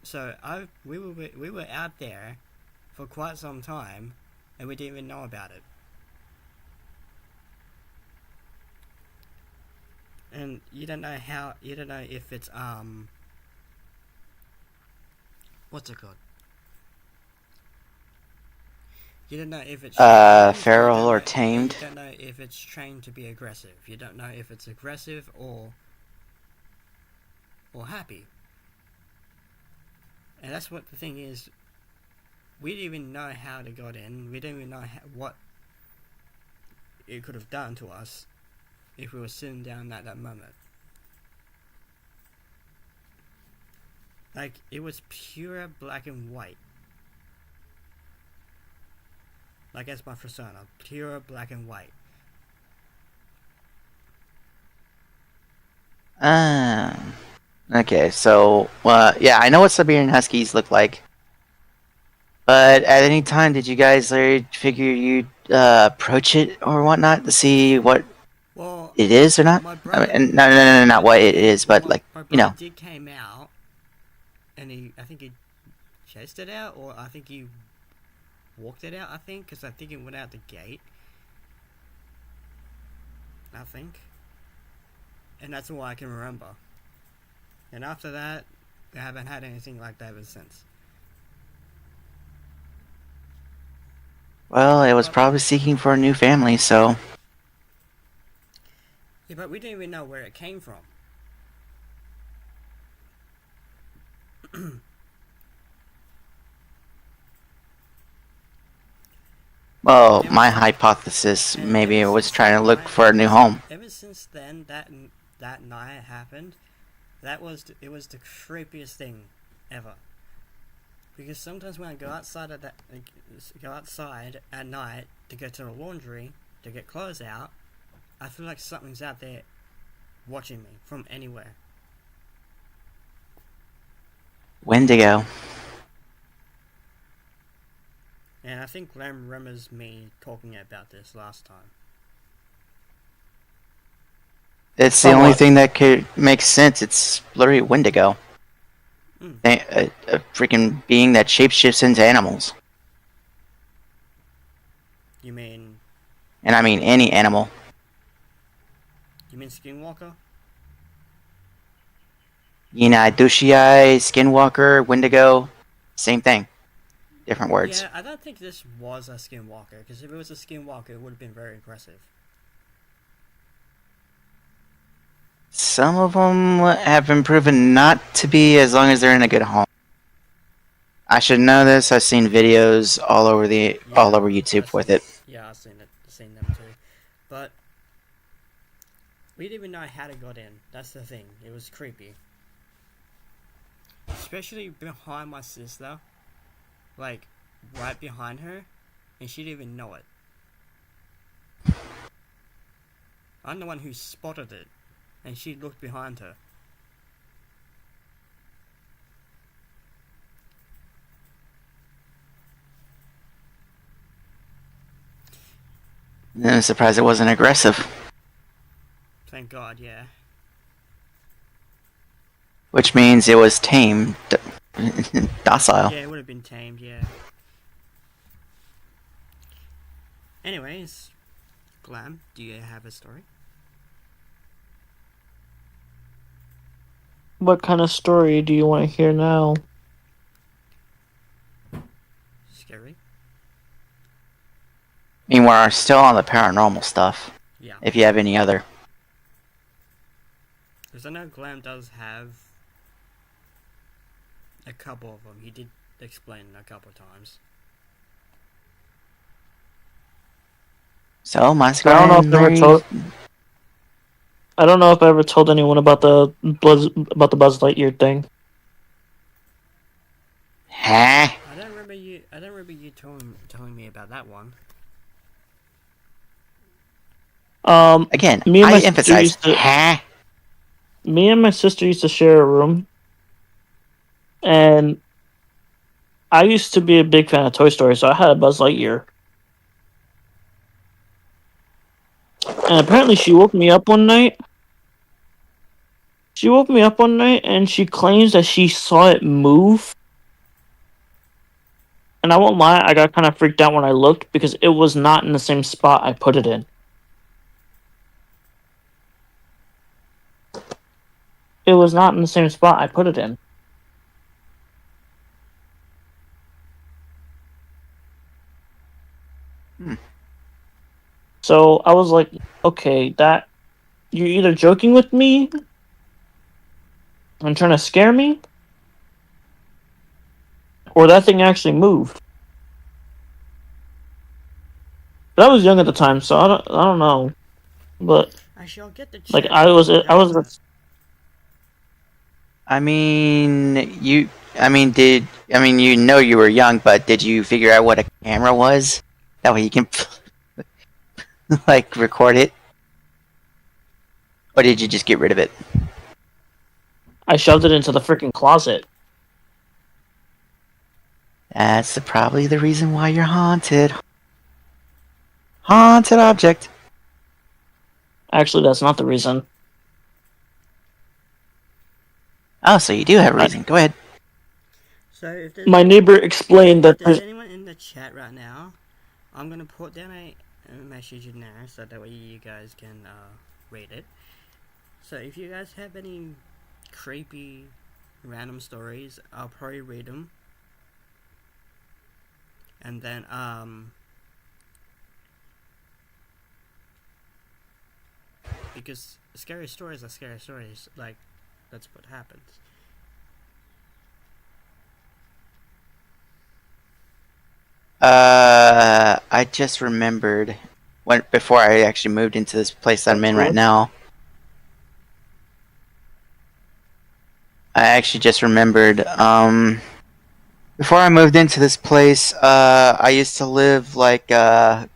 So we were out there for quite some time, and we didn't even know about it. And you don't know if it's what's it called? You don't know if it's feral or tamed. You don't know if it's trained to be aggressive. You don't know if it's aggressive or happy. And that's what the thing is. We didn't even know how it got in. We didn't even know what it could have done to us if we were sitting down at that moment. Like, it was pure black and white. Like, that's my persona. Pure black and white. Okay, so, yeah, I know what Siberian Huskies look like. But at any time, did you guys figure you'd approach it or whatnot to see what it is or not? My brother, I mean, no, not what it is, but my you know. brother did came out, and I think he chased it out, or I think he walked it out, because I think it went out the gate. I think. And that's all I can remember. And after that, I haven't had anything like that ever since. Well, it was probably seeking for a new family, so. Yeah, but we didn't even know where it came from. Well, my hypothesis, maybe it was trying to look for a new home. Ever since then, that night happened, it was the creepiest thing ever. Because sometimes when I go outside at night to go to the laundry to get clothes out, I feel like something's out there watching me from anywhere. Wendigo. And I think Glenn remembers me talking about this last time. It's the only thing that could make sense. It's literally Wendigo. A freaking being that shapeshifts into animals. You mean... And I mean any animal. You mean Skinwalker? Dushii, Skinwalker, Wendigo, same thing. Different words. Yeah, I don't think this was a Skinwalker, because if it was a Skinwalker, it would have been very aggressive. Some of them have been proven not to be, as long as they're in a good home. I should know this. I've seen videos all over YouTube with it. Yeah, I've seen them too. But we didn't even know how it got in. That's the thing. It was creepy. Especially behind my sister. Like, right behind her. And she didn't even know it. I'm the one who spotted it. And she looked behind her. I'm surprised it wasn't aggressive. Thank God, yeah. Which means it was tame, docile. Yeah, it would have been tamed, yeah. Anyways, Glam, do you have a story? What kind of story do you want to hear now? Scary? I mean, we're still on the paranormal stuff. Yeah. If you have any other. Because I know Glam does have a couple of them. He did explain a couple of times. So, I don't know if I ever told anyone about the Buzz Lightyear thing. Huh? I don't remember you telling me about that one. Again, me and I my sister emphasize, used to- huh? Me and my sister used to share a room, and I used to be a big fan of Toy Story, so I had a Buzz Lightyear. And apparently she woke me up one night. And she claims that she saw it move. And I won't lie, I got kind of freaked out when I looked because it was not in the same spot I put it in. It was not in the same spot I put it in. So I was like, okay, that you're either joking with me and trying to scare me, or that thing actually moved. But I was young at the time, so I don't know. But Actually, I'll get the chat. like I was. I mean, you know you were young, but did you figure out what a camera was? That way you can, like, record it? Or did you just get rid of it? I shoved it into the freaking closet. That's probably the reason why you're haunted. Haunted object. Actually, that's not the reason. Oh, so you do have a reason. Go ahead. So if My neighbor explained that if there's anyone in the chat right now, I'm gonna put down a message in there so that way you guys can read it. So if you guys have any creepy random stories, I'll probably read them. And then because scary stories are scary stories, like that's what happens. I just remembered before I actually moved into this place I'm in right now. I actually just remembered, before I moved into this place, I used to live like quite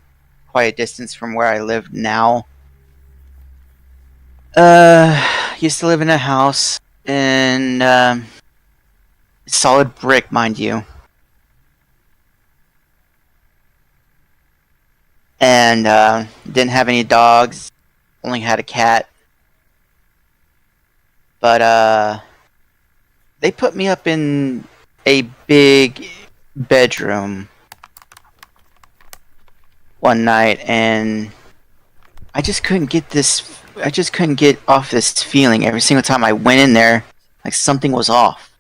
a distance from where I live now. Used to live in a house in solid brick, mind you. And didn't have any dogs, only had a cat. But they put me up in a big bedroom one night, and I just couldn't get off this feeling. Every single time I went in there, like something was off.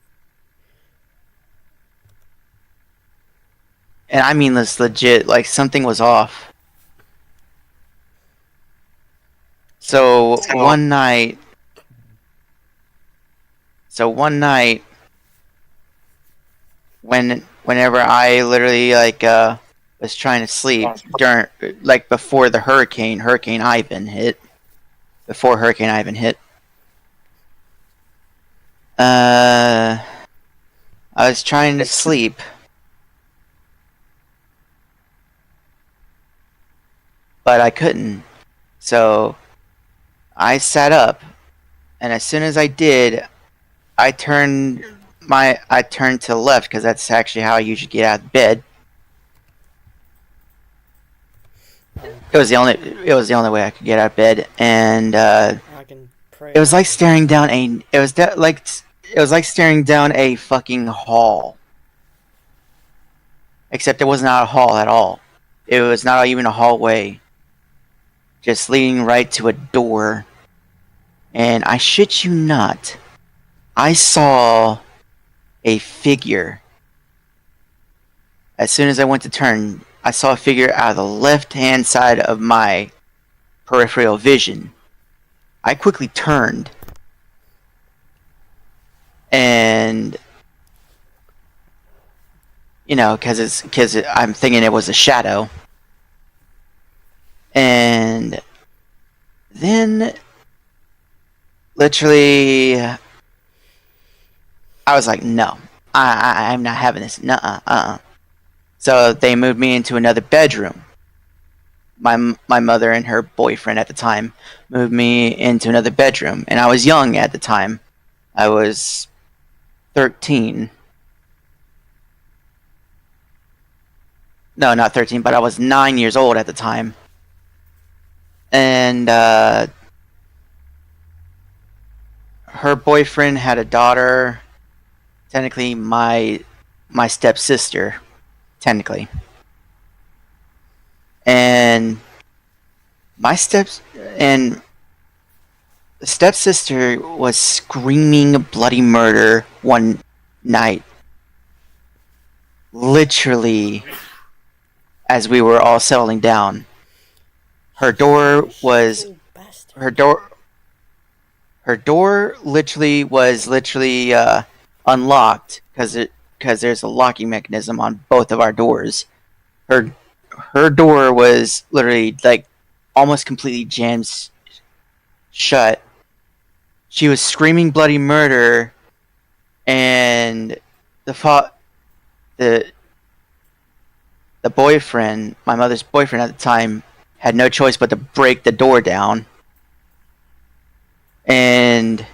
And I mean this legit, like something was off. So one night, whenever I literally was trying to sleep during before the Hurricane Ivan hit. Before Hurricane Ivan hit. I was trying to sleep. But I couldn't. So I sat up, and as soon as I did, I turned to the left because that's actually how I usually get out of bed. It was the only way I could get out of bed, and I can pray. it was like staring down staring down a fucking hall. Except it was not a hall at all. It was not even a hallway. Just leading right to a door. And I shit you not, I saw a figure. As soon as I went to turn, I saw a figure out of the left-hand side of my peripheral vision. I quickly turned. And because I'm thinking it was a shadow. And then, literally, I was like, no, I'm not having this. Nuh-uh. So they moved me into another bedroom. My mother and her boyfriend at the time moved me into another bedroom. And I was young at the time. I was 13. No, not 13, but I was 9 years old at the time. And her boyfriend had a daughter, technically my stepsister, technically. And the stepsister was screaming bloody murder one night. Literally, as we were all settling down. Her door literally was unlocked because there's a locking mechanism on both of our doors. Her door was literally almost completely jammed shut. She was screaming bloody murder, and the boyfriend, my mother's boyfriend at the time, had no choice but to break the door down. And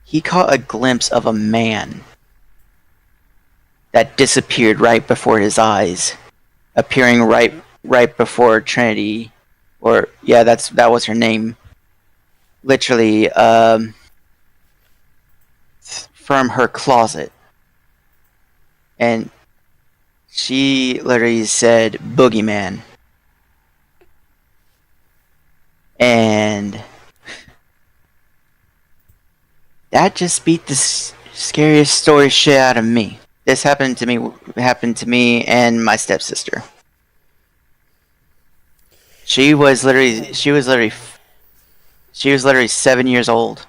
he caught a glimpse of a man that disappeared right before his eyes, appearing right before Trinity, or yeah, that was her name. Literally, from her closet, and she literally said, "Boogeyman." And that just beat the scariest story shit out of me. This happened to me and my stepsister. She was literally 7 years old.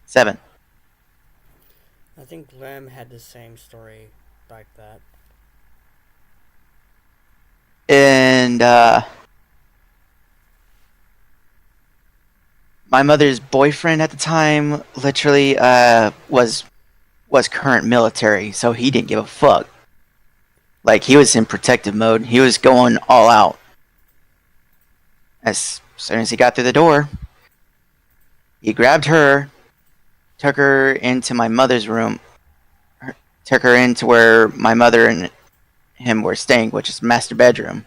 7. I think Lem had the same story like that. And my mother's boyfriend at the time literally was current military, so he didn't give a fuck. He was in protective mode. He was going all out. As soon as he got through the door, he grabbed her, took her into my mother's room, took her into where my mother and him were staying, which is master bedroom.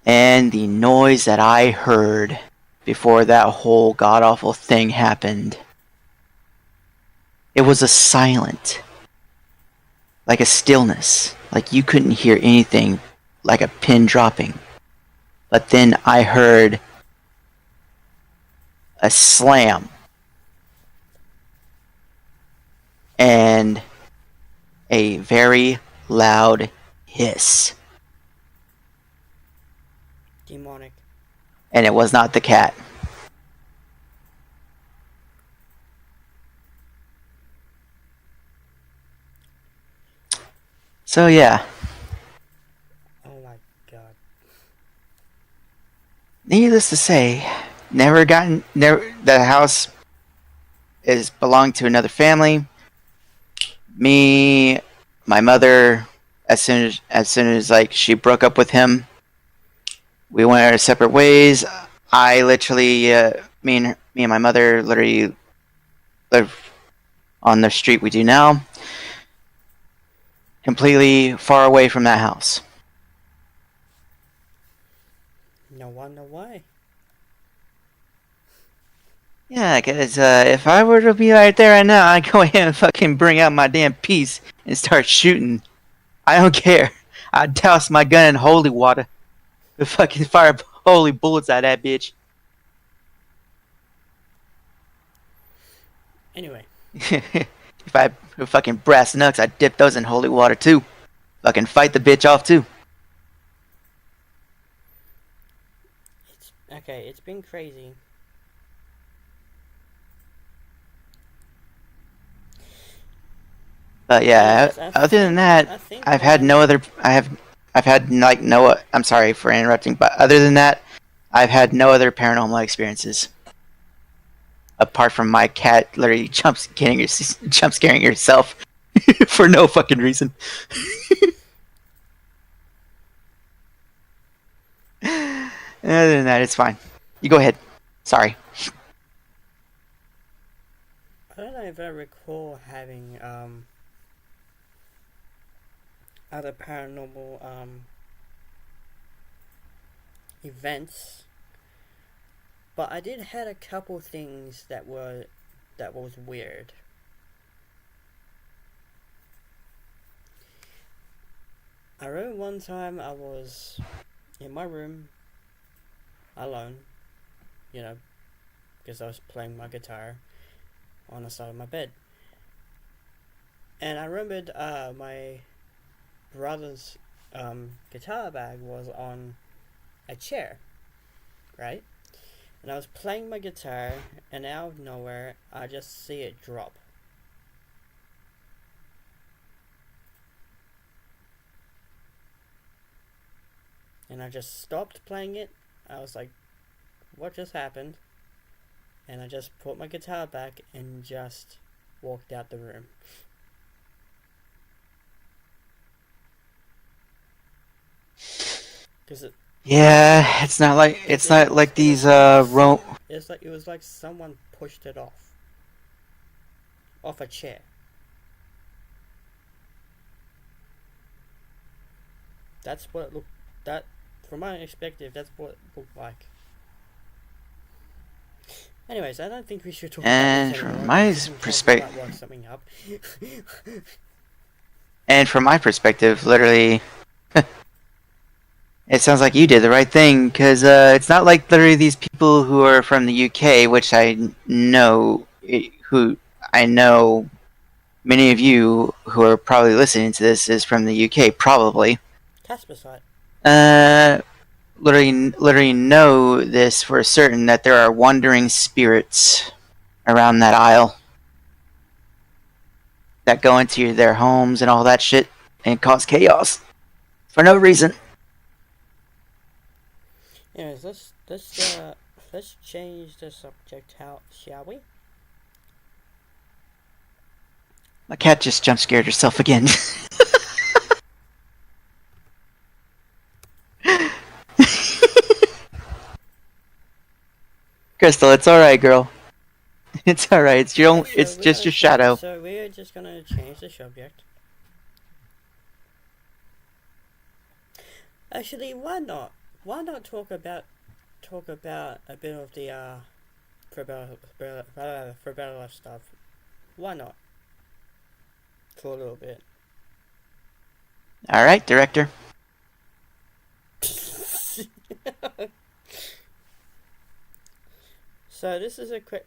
And the noise that I heard before that whole god-awful thing happened, it was a silent, like a stillness, like you couldn't hear anything, like a pin dropping. But then I heard a slam and a very loud hiss. Demonic. And it was not the cat. So yeah, Oh my god. needless to say, never. The house is belonged to another family. Me, my mother, as soon as like she broke up with him, we went our separate ways. I literally, me and my mother literally live on the street we do now, completely far away from that house. No wonder why. Yeah, because if I were to be right there right now, I'd go ahead and fucking bring out my damn piece and start shooting. I don't care. I'd douse my gun in holy water and fucking fire holy bullets at that bitch. Anyway, If I were fucking brass knucks, I'd dip those in holy water too. Fucking fight the bitch off too. it's been crazy. But yeah, Yes, other than that, I think I've had no other. I've had like no. I'm sorry for interrupting, but other than that, I've had no other paranormal experiences apart from my cat literally jump scaring herself for no fucking reason. Other than that, it's fine. You go ahead. Sorry. I don't know if I recall having other paranormal events, but I did had a couple things that was weird. I remember one time I was in my room alone, you know, because I was playing my guitar on the side of my bed. And I remembered my brother's guitar bag was on a chair, right? And I was playing my guitar, and out of nowhere, I just see it drop. And I just stopped playing it. I was like, what just happened? And I just put my guitar back and just walked out the room. Cause Yeah, it's not like these it was like someone pushed it off a chair. That's what it looked. That, from my perspective, that's what it looked like. Anyways, I don't think we should talk And about this from anymore. my This is perspective, might work something up. and from my perspective, literally, it sounds like you did the right thing because it's not like literally these people who are from the UK, which who I know many of you who are probably listening to this is from the UK, probably. Casper site. Literally know this for certain that there are wandering spirits around that aisle that go into their homes and all that shit and cause chaos for no reason. Anyways, let's change the subject. How shall we? My cat just jump scared herself again. Crystal, it's alright, girl. It's alright. It's your own. It's just your shadow. So we're just gonna change the subject. Actually, why not? Why not talk about a bit of the for better life stuff? Why not? For a little bit. Alright, director. So this is a quick.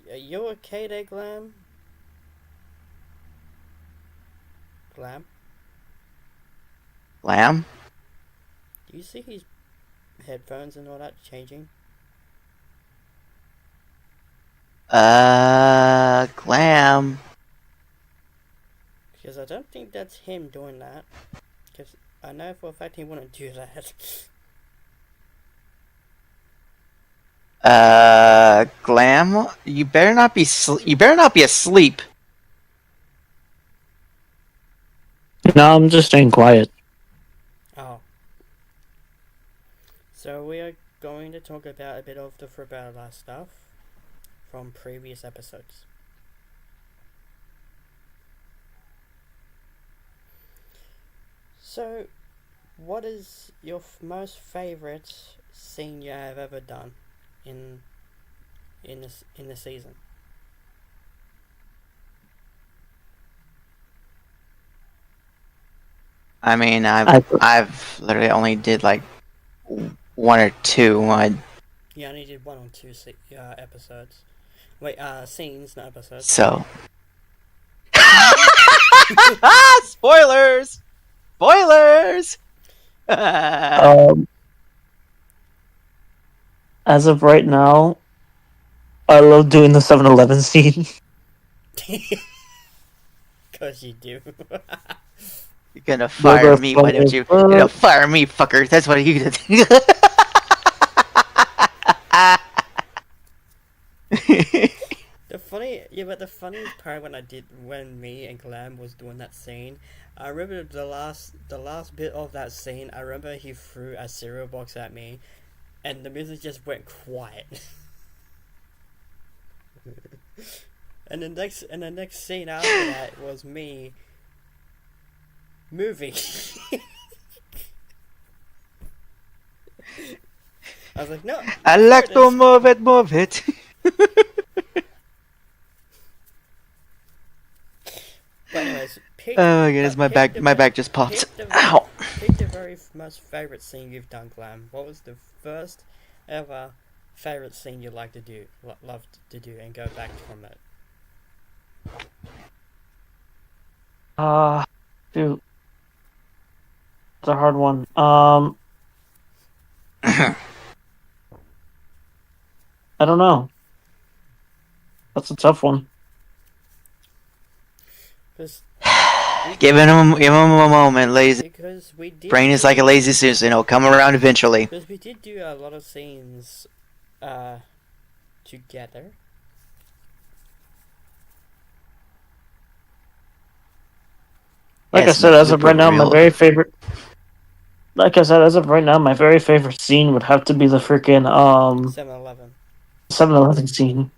Are you okay there, Glam? Glam? Lamb? Do you see his headphones and all that changing? Glam. Because I don't think that's him doing that. Because I know for a fact he wouldn't do that. Glam, you better not be asleep. No, I'm just staying quiet. Oh. So we are going to talk about a bit of the Frabella stuff from previous episodes. So, what is your most favorite scene you have ever done in the season? I mean, I- I've literally only did like one or two. You only did 1 or 2 episodes. Wait, scenes, not episodes. So. Spoilers! Spoilers! As of right now, I love doing the 7-Eleven scene. Cause you do. You're gonna fire me, why don't you? You're gonna fire me, fucker. That's what you did. But the funniest part when me and Glam was doing that scene, I remember the last bit of that scene. I remember he threw a cereal box at me, and the music just went quiet. and the next scene after that was me moving. I was like, no. I like to move it, move it. But anyways, oh my goodness, my back just popped. Ow! Pick the very most favorite scene you've done, Glam. What was the first ever favorite scene you'd like to do, love to do, and go back from it? Dude, it's a hard one. I don't know. That's a tough one. Give him a moment, lazy. Because we did. Brain is like a lazy Susan. It'll come around eventually. Because we did do a lot of scenes, together. Like I said, as of right now, my very favorite. Like I said, as of right now, my very favorite scene would have to be the freaking 7-Eleven. 7-Eleven scene.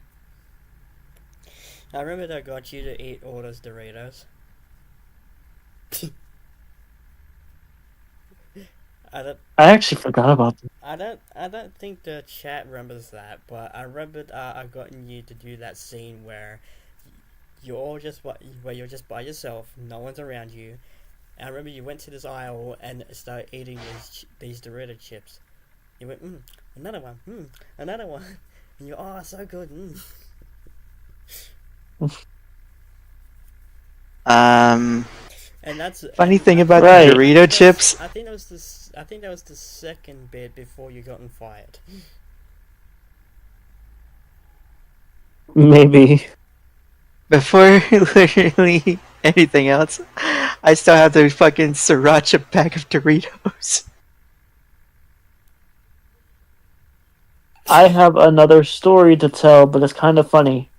I remember that got you to eat all those Doritos. I actually forgot about that. I don't think the chat remembers that, but I remembered I gotten you to do that scene where you're just by yourself, no one's around you. And I remember you went to this aisle and started eating these Dorito chips. You went, another one, another one, and you're, oh, so good. And that's funny thing about right. the Dorito chips. I think that was the second bit before you gotten fired. Maybe. Before literally anything else, I still have the fucking sriracha bag of Doritos. I have another story to tell, but it's kind of funny.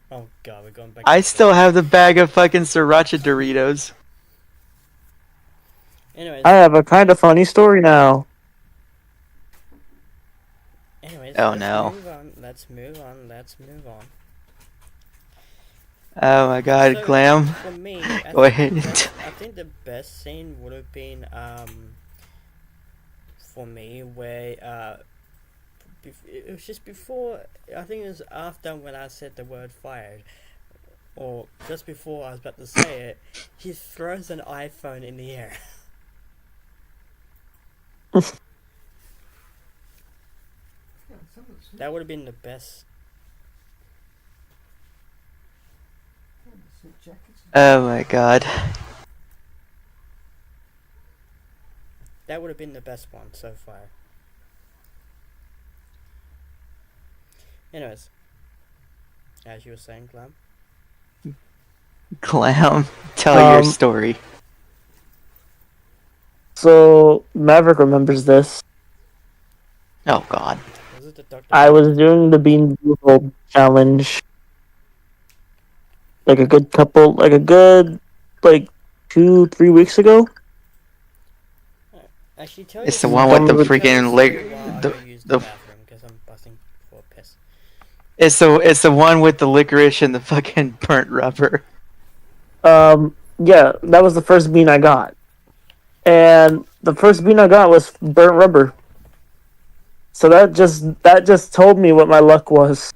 Oh god, we're going back. I still have the bag of fucking sriracha Doritos. Anyways, I have a kind of funny story now. Anyways, oh let's no. Let's move on. Oh my god, So, Glam. For me, Go ahead. I think the best scene would have been for me where it was just before. I think it was after when I said the word fired, or just before I was about to say it. He throws an iPhone in the air. That would have been the best. Oh my god. That would have been the best one so far. Anyways, as you were saying, Glam. Clown, tell your Um, story. so Maverick remembers this. Oh God. Was it the Dr. I Pepper? was doing the Bean Boozled challenge like a good like 2-3 weeks ago. Actually, tell It's your the one with Don't the remember- tell your freaking story while I the go use the the. bathroom because I'm busting for a piss. It's the one with the licorice and the fucking burnt rubber. Yeah, that was the first bean I got, and the first bean I got was burnt rubber. So that just told me what my luck was.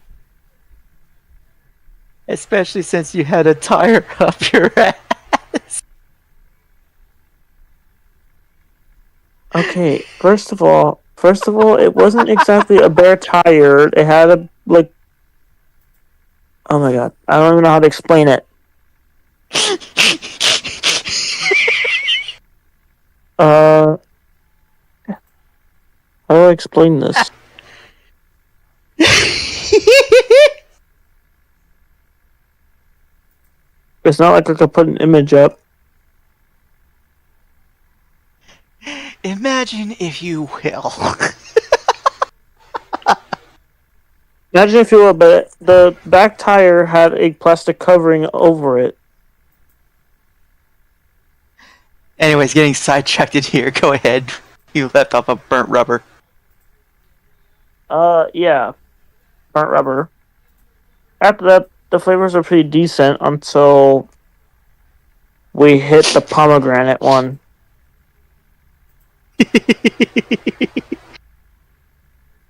Especially since you had a tire up your ass. Okay, first of all, it wasn't exactly a bare tire. It had a like. Oh my god, I don't even know how to explain it. Uh, how do I explain this? It's not like I could put an image up. Imagine, if you will. Imagine if you will, but the back tire had a plastic covering over it. Anyways, getting sidetracked here. Go ahead. You left off of burnt rubber. Yeah, burnt rubber. After that, the flavors are pretty decent until we hit the pomegranate one.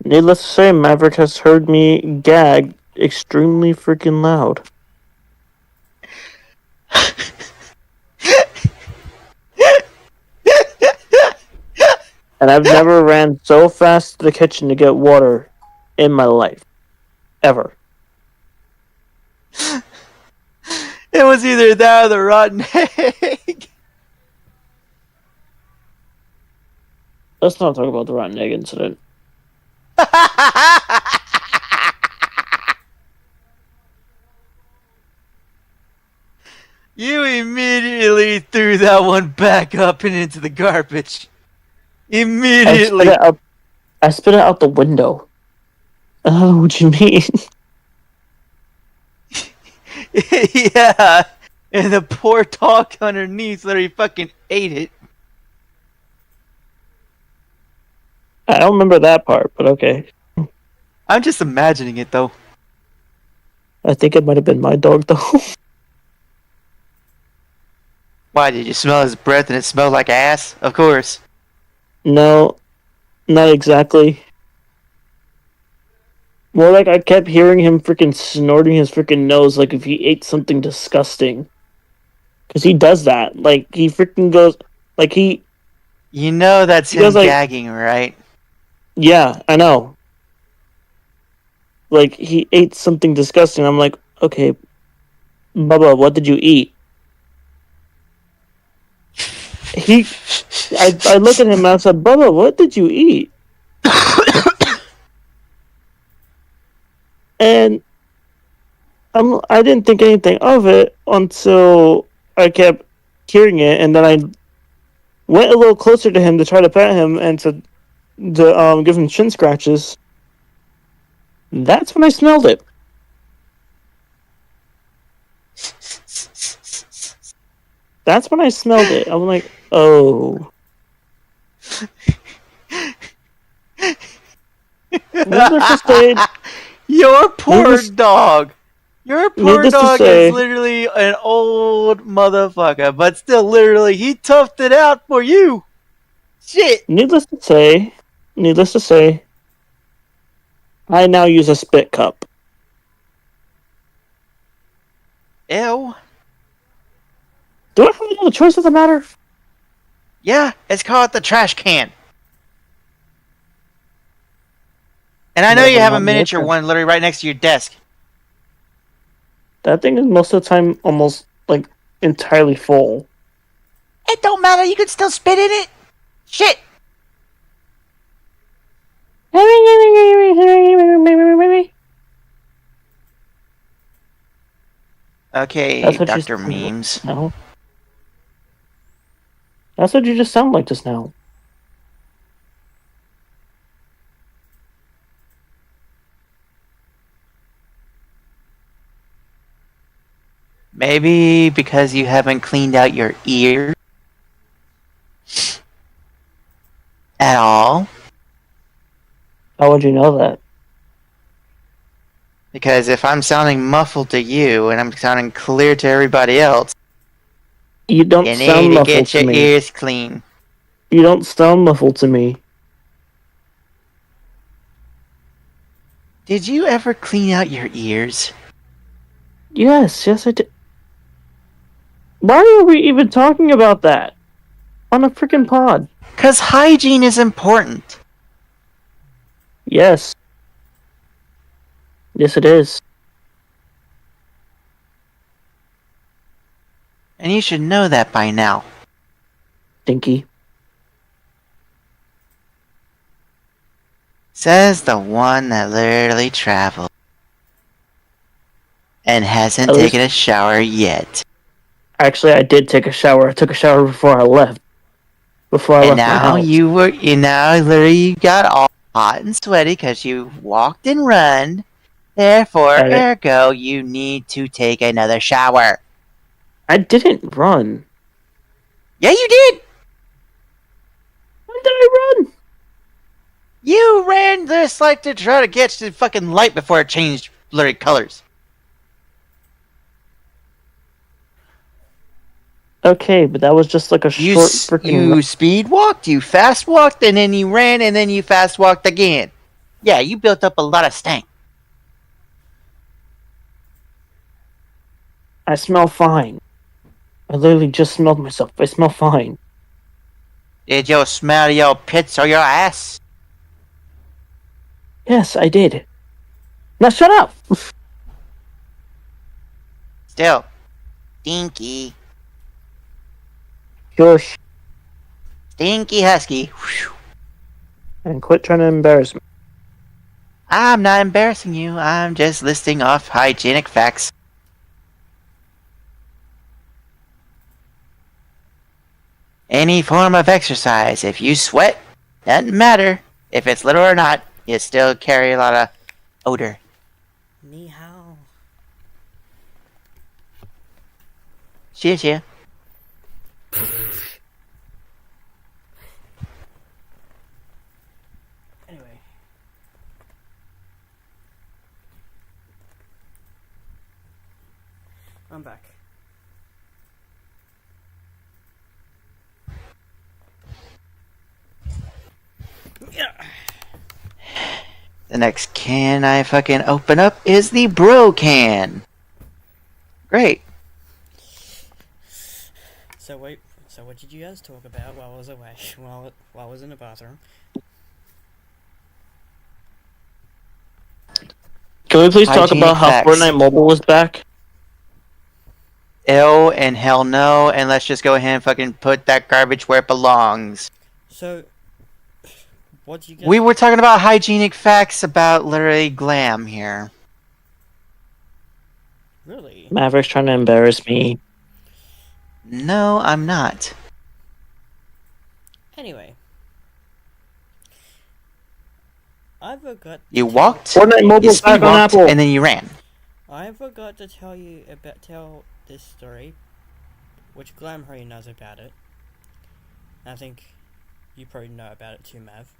Needless to say, Maverick has heard me gag extremely freaking loud. And I've never ran so fast to the kitchen to get water in my life. Ever. It was either that or the rotten egg. Let's not talk about the rotten egg incident. You immediately threw that one back up and into the garbage. Immediately. I spit it out the window. Oh, what you mean? Yeah. And the poor dog underneath literally fucking ate it. I don't remember that part, but okay. I'm just imagining it though. I think it might have been my dog, though. Why, did you smell his breath and it smelled like ass? Of course. No, not exactly. More like I kept hearing him freaking snorting his freaking nose like if he ate something disgusting. Because he does that. Like, he freaking goes... Like, You know that's he him goes like... gagging, right? Yeah, I know. Like, he ate something disgusting. I'm like, okay, Bubba, what did you eat? I look at him and I said, Bubba, what did you eat? And I didn't think anything of it until I kept hearing it, and then I went a little closer to him to try to pet him and to give him chin scratches. That's when I smelled it. That's when I smelled it. I'm like, oh. Needless to say, Your poor dog. Your poor Needless to dog say- is literally an old motherfucker, but still, literally, he toughed it out for you. Shit. needless to say, I now use a spit cup. Ew. Do I have any other choice of the matter? Yeah, it's called the trash can. And I know Never you have a mind, miniature okay. one literally right next to your desk. That thing is most of the time almost like entirely full. It don't matter, you can still spit in it. Shit. Okay, That's what you Dr. sound like Memes. just now. That's what you just sound like just now. Maybe because you haven't cleaned out your ears at all. How would you know that? Because if I'm sounding muffled to you and I'm sounding clear to everybody else, You don't you need sound to muffled get to your me. ears clean. You don't sound muffled to me. Did you ever clean out your ears? Yes, I did. Why are we even talking about that? On a freaking pod. Because hygiene is important. Yes. Yes, it is. And you should know that by now. Stinky. Says the one that literally traveled and hasn't At least- taken a shower yet. Actually, I did take a shower. I took a shower before I left. Before I And left my now house. you got all hot and sweaty because you walked and run. Therefore, ergo, you need to take another shower. I didn't run. Yeah, you did. When did I run? You ran this light to try to catch the fucking light before it changed blurry colors. Okay, but that was just like a short freaking. You speed walked, you fast walked, and then you ran, and then you fast walked again. Yeah, you built up a lot of stank. I smell fine. I literally just smelled myself. I smell fine. Did you smell your pits or your ass? Yes, I did. Now shut up! Still, stinky. Shush. Stinky husky. Whew. And quit trying to embarrass me. I'm not embarrassing you. I'm just listing off hygienic facts. Any form of exercise, if you sweat, doesn't matter if it's little or not, you still carry a lot of odor. Ni hao. 谢谢. Anyway. I'm back. Yeah. The next can I fucking open up is the bro can. Great. So what did you guys talk about while I was away? While I was in the bathroom? Can we please talk Hygienic about how facts. Fortnite Mobile was back? Ew and hell no, and let's just go ahead and fucking put that garbage where it belongs. So, what you guys... We were talking about hygienic facts about literally glam here. Really? Maverick's trying to embarrass me. No, I'm not. Anyway. I forgot... You walked, Fortnite you Mobile's speed back on walked, Apple. and then you ran. I forgot to tell this story, which Glam already knows about it. I think you probably know about it too, Mav.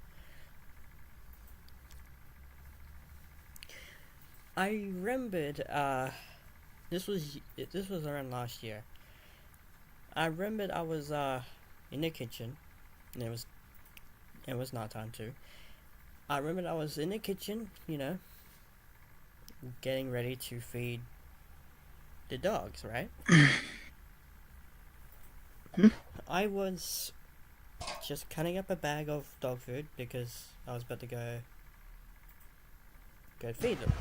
I remembered, this was around last year. I remembered I was, in the kitchen, and it was night time too. I remembered I was in the kitchen, you know, getting ready to feed the dogs, right? I was just cutting up a bag of dog food because I was about to go feed them.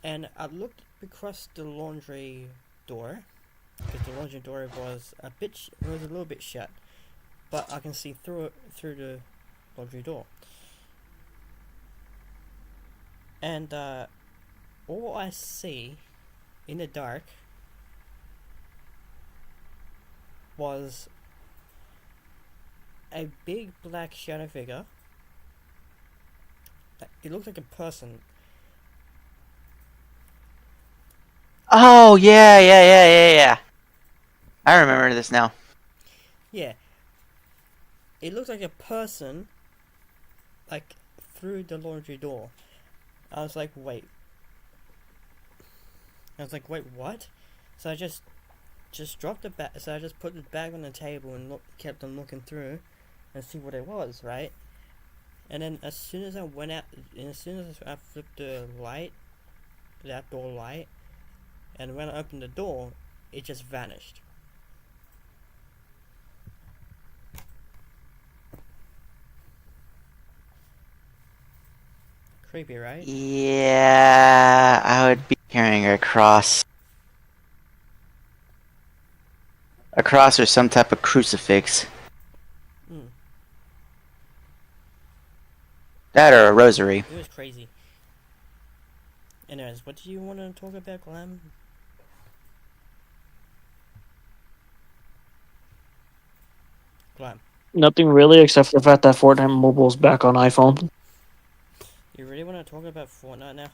And I looked across the laundry door because the laundry door was a little bit shut, but I can see through the laundry door. And all I see in the dark was a big black shadow figure. It looked like a person. Oh, yeah. I remember this now. Yeah. It looked like a person, like, through the laundry door. I was like, wait, what? So I just dropped the bag. So I just put the bag on the table and kept on looking through, and see what it was, right? And then as soon as I went out, and as soon as I flipped the outdoor light, and when I opened the door, it just vanished. Creepy, right? Yeah, I would be carrying a cross. A cross or some type of crucifix. Mm. That or a rosary. It was crazy. Anyways, what do you want to talk about, Glam? Glam, Nothing really, except for the fact that Fortnite Mobile's back on iPhone. you really want to talk about Fortnite now?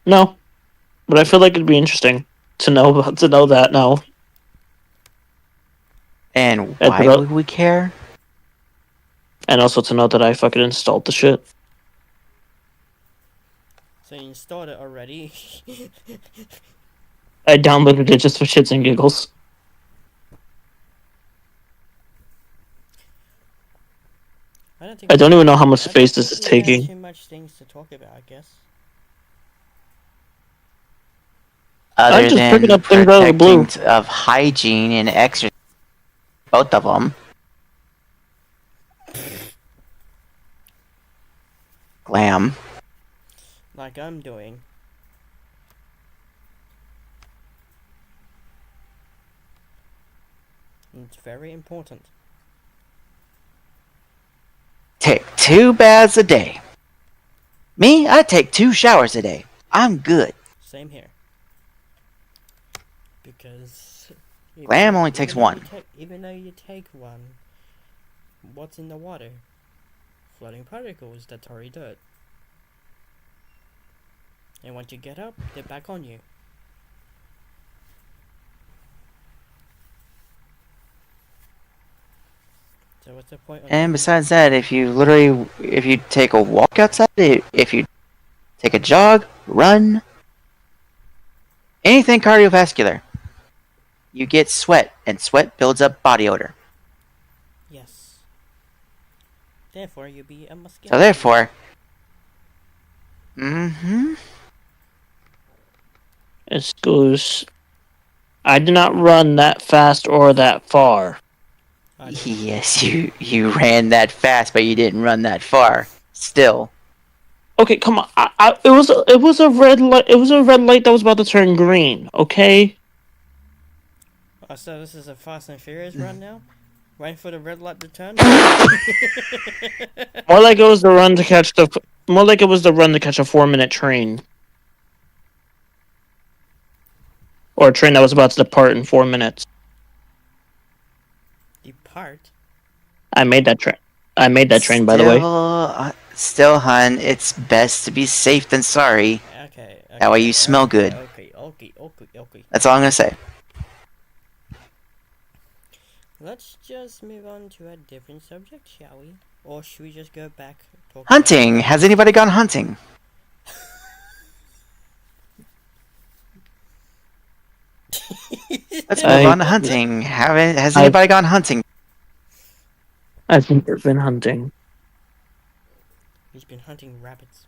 No, but I feel like it'd be interesting to know that now. And And why would we care? also to know that I fucking installed the shit. So you installed it already? I downloaded it just for shits and giggles. I don't even know how much space this is taking. Too much things to talk about, I guess. Other I'm just than picking up things out of the blue. of hygiene and exercise, both of them. Glam. Like I'm doing. It's very important. Take 2 baths a day. Me, I take 2 showers a day. I'm good. Same here. Because Glam only takes 1. Even though you take one, what's in the water? Floating particles that are dirt. And once you get up, they're back on you. So what's the point? And besides that, if you take a walk outside, if you take a jog, run, anything cardiovascular, you get sweat, and sweat builds up body odor. Yes. Therefore, you be a mosquito. So therefore, Excuse. I did not run that fast or that far. Yes, you ran that fast, but you didn't run that far. Still. Okay, come on. It was a red light. It was a red light that was about to turn green. Okay. Oh, so this is a Fast and Furious run now? Waiting for the red light to turn? More like it was the run to catch the. More like it was the run to catch a 4-minute train. Or a train that was about to depart in 4 minutes. Depart? I made that train. I made that train, by the way. Still, hun, it's best to be safe than sorry. Okay. That way you smell good. Okay. That's all I'm gonna say. Let's just move on to a different subject, shall we? Or should we just go back talk Hunting. Has anybody gone hunting? Let's move on to hunting. Has anybody gone hunting? I've never been hunting. He's been hunting rabbits.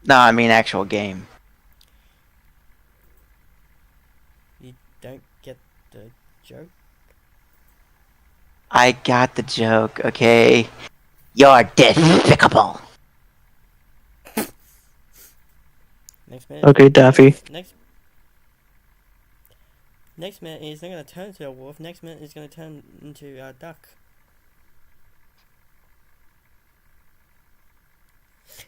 No, I mean actual game. You don't get the joke? I got the joke, okay? You're despicable. Next minute. Okay, Daffy. Next minute he's not gonna turn into a wolf. Next minute he's gonna turn into a duck.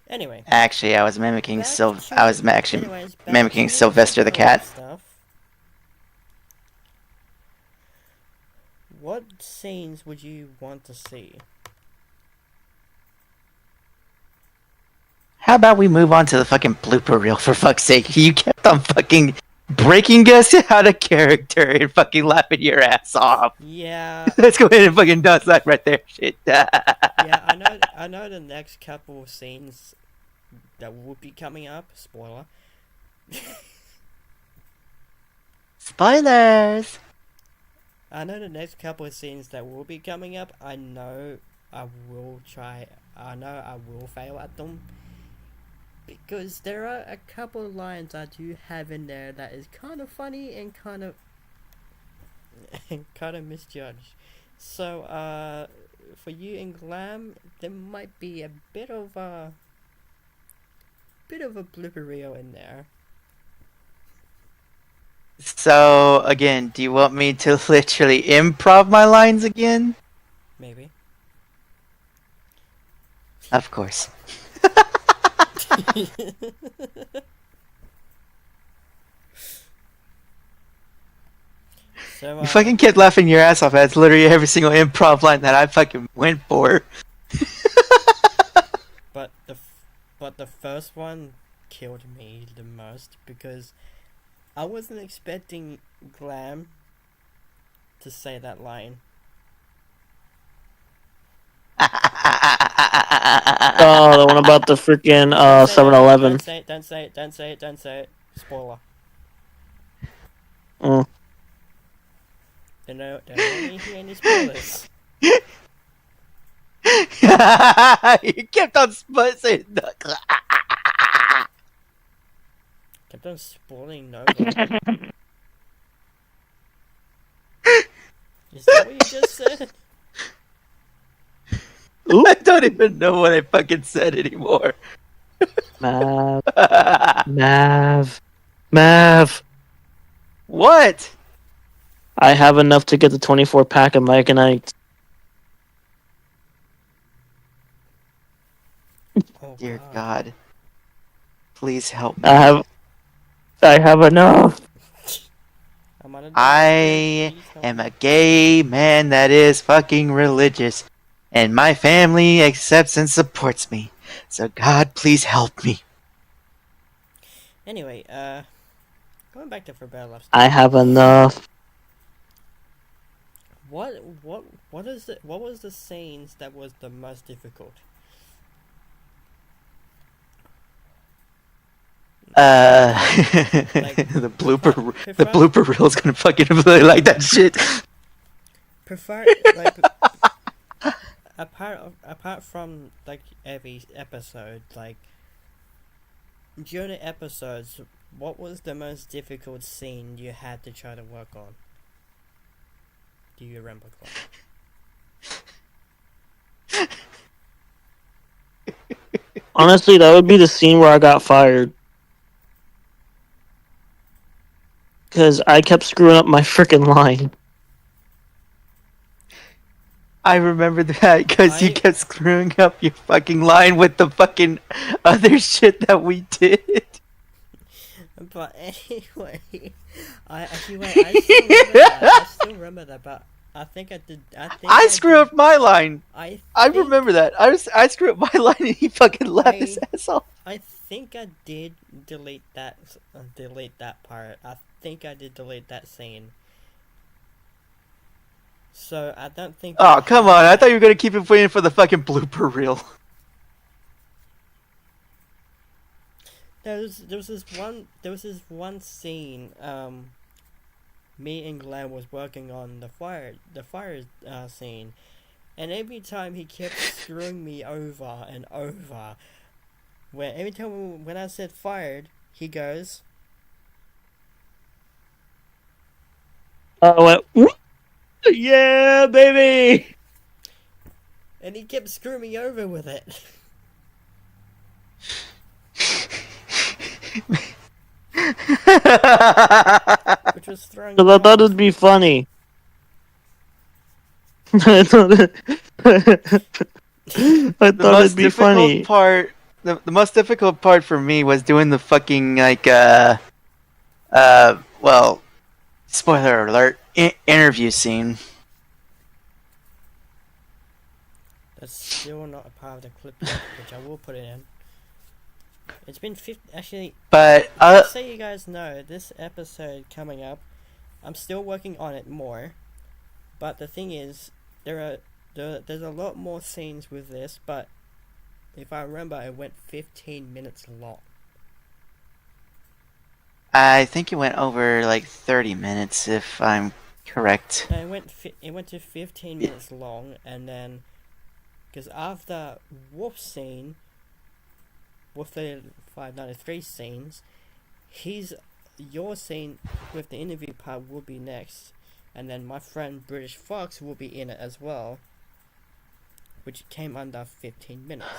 Anyway. Actually, I was mimicking Anyways, back mimicking to Sylvester the cat. stuff. What scenes would you want to see? How about we move on to the fucking blooper reel, for fuck's sake? You kept on fucking breaking us out of character and fucking laughing your ass off. Yeah. Let's go ahead and fucking dust that right there. Shit. Yeah, I know the next couple of scenes that will be coming up. Spoiler. Spoilers! I know the next couple of scenes that will be coming up. I know I will fail at them. Because there are a couple of lines I do have in there that is kind of funny and kind of misjudged. So, for you in Glam, there might be a bit of a blooper reel in there. So, again, do you want me to literally improv my lines again? Maybe. Of course. So, You fucking kept laughing your ass off. That's literally every single improv line that I fucking went for. but the first one killed me the most because I wasn't expecting Glam to say that line. Oh, the one about the freaking 7-Eleven. Don't say it. Spoiler. Mm. Don't hear any spoilers. You kept on saying Kept on spoiling Nova. Is that what you just said? I don't even know what I fucking said anymore. Mav. What? I have enough to get the 24-pack of Myconite. Oh, Dear God. Please help me. I have enough. I am a gay man that is fucking religious. And my family accepts and supports me. So God, please help me. Anyway, going back to For Better Love. I have enough. What was the scenes that was the most difficult? The blooper reel is gonna fucking really like that shit. Prefer apart from like every episode, like during the episodes, what was the most difficult scene you had to try to work on? Do you remember, Clark? Honestly, that would be the scene where I got fired. Because I kept screwing up my freaking line. I remember that because you kept screwing up your fucking line with the fucking other shit that we did. But anyway, I still remember that, but I think I did. I screw up my line. I remember that. I screwed up my line and he fucking laughed his ass off. I think I did delete that part. I think I did delete that scene. So I don't think. Oh, come on! I thought you were gonna keep it waiting for the fucking blooper reel. There was this one scene. Me and Glenn was working on the fire scene, and every time he kept screwing me over and over. Every time when I said fired, he goes. I went, yeah, baby! And he kept screwing me over with it. Which was throwing. Because I thought it'd be funny. I thought it'd be funny. the most difficult part for me was doing the fucking well, spoiler alert, interview scene. That's still not a part of the clip yet, which I will put it in. It's been 50. Actually, But just so you guys know, this episode coming up, I'm still working on it more. But the thing is, there's a lot more scenes with this. But if I remember, it went 15 minutes long. I think it went over like 30 minutes, if I'm correct. No, it went to 15 minutes long, and then because after Wolf scene, Wolf 593 scenes, your scene with the interview part will be next, and then my friend British Fox will be in it as well, which came under 15 minutes.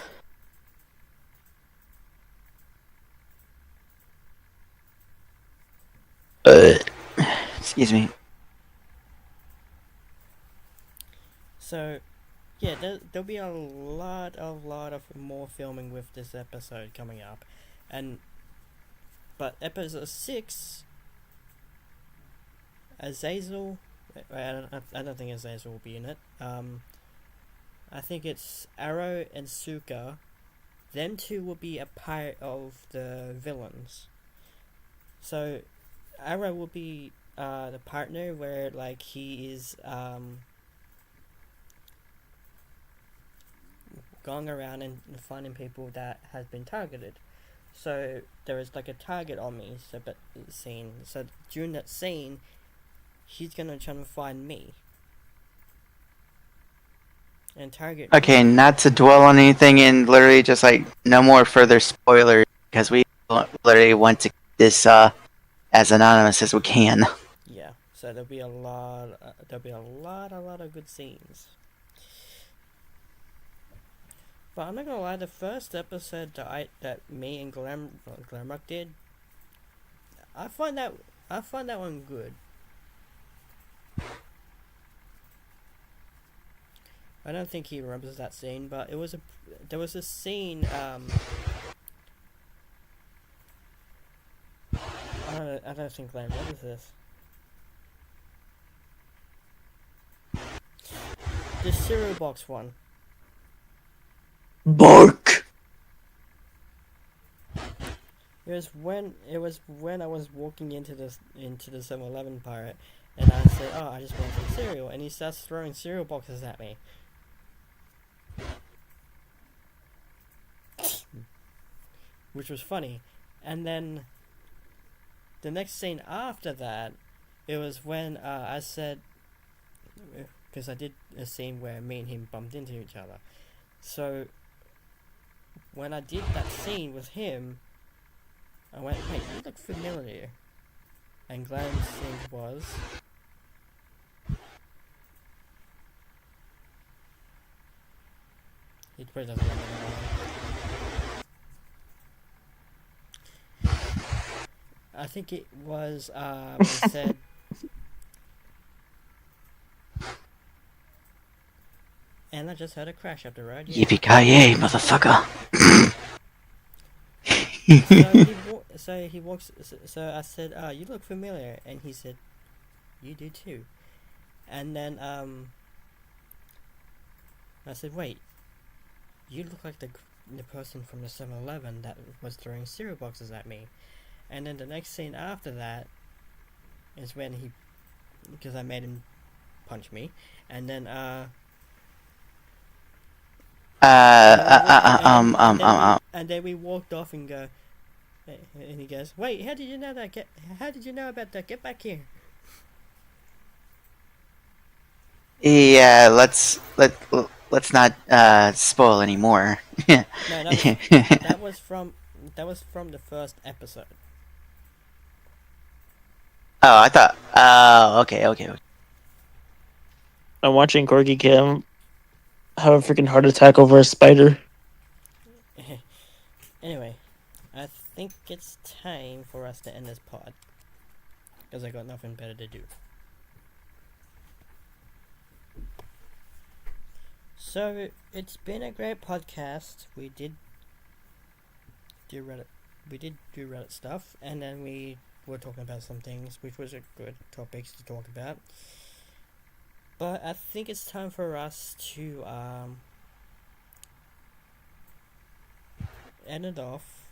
Excuse me. So, yeah, there'll be a lot of more filming with this episode coming up, but episode 6, Azazel, I don't think Azazel will be in it. I think it's Arrow and Suka. Them two will be a part of the villains. So, Arrow will be the partner where like he is going around and finding people that has been targeted. So there is like a target on me. So during that scene, he's gonna try to find me and target. Okay, me. not to dwell on anything, and literally just like no more further spoilers because we literally want to keep this as anonymous as we can. Yeah. So there'll be a lot of good scenes. But I'm not gonna lie, the first episode that me and Glamrock did, I find that one good. I don't think he remembers that scene, but there was a scene. I don't think Glam remembers this. The cereal box one. Bark. It was when I was walking into the 7-Eleven pirate, and I said, "Oh, I just want some cereal," and he starts throwing cereal boxes at me. Which was funny. And then the next scene after that, it was when I said, because I did a scene where me and him bumped into each other. So when I did that scene with him, I went, "Hey, you look familiar." And Glam's scene was, he probably doesn't remember. I think it was when he said, and I just heard a crash up the road. Yeah. Yippee-ki-yay, motherfucker. So he walks. So I said, "Oh, you look familiar," and he said, "You do too." And then I said, "Wait, you look like the person from the 7-Eleven that was throwing cereal boxes at me." And then the next scene after that is when because I made him punch me, and then and then we walked off and go, and he goes, "Wait, how did you know that? How did you know about that? Get back here!" Yeah, let's not spoil anymore. No, that was from the first episode. Oh, I thought. Okay. I'm watching Corgi Cam have a freaking heart attack over a spider. Anyway, I think it's time for us to end this pod, because I got nothing better to do. So, it's been a great podcast. We did do Reddit. We did do Reddit stuff, and then we were talking about some things, which was a good topics to talk about. But I think it's time for us to end it off.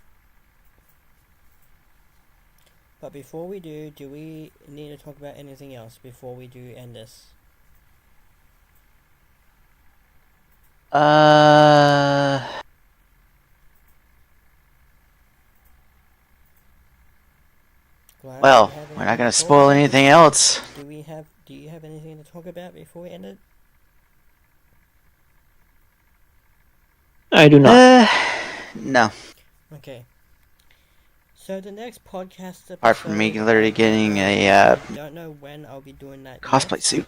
But before we do we need to talk about anything else before we do end this? Well, we're not gonna spoil anything else. Do you have anything to talk about before we end it? I do not. No. Okay. So the next podcast episode, Apart from me literally getting a I don't know when I'll be doing that cosplay yet. suit.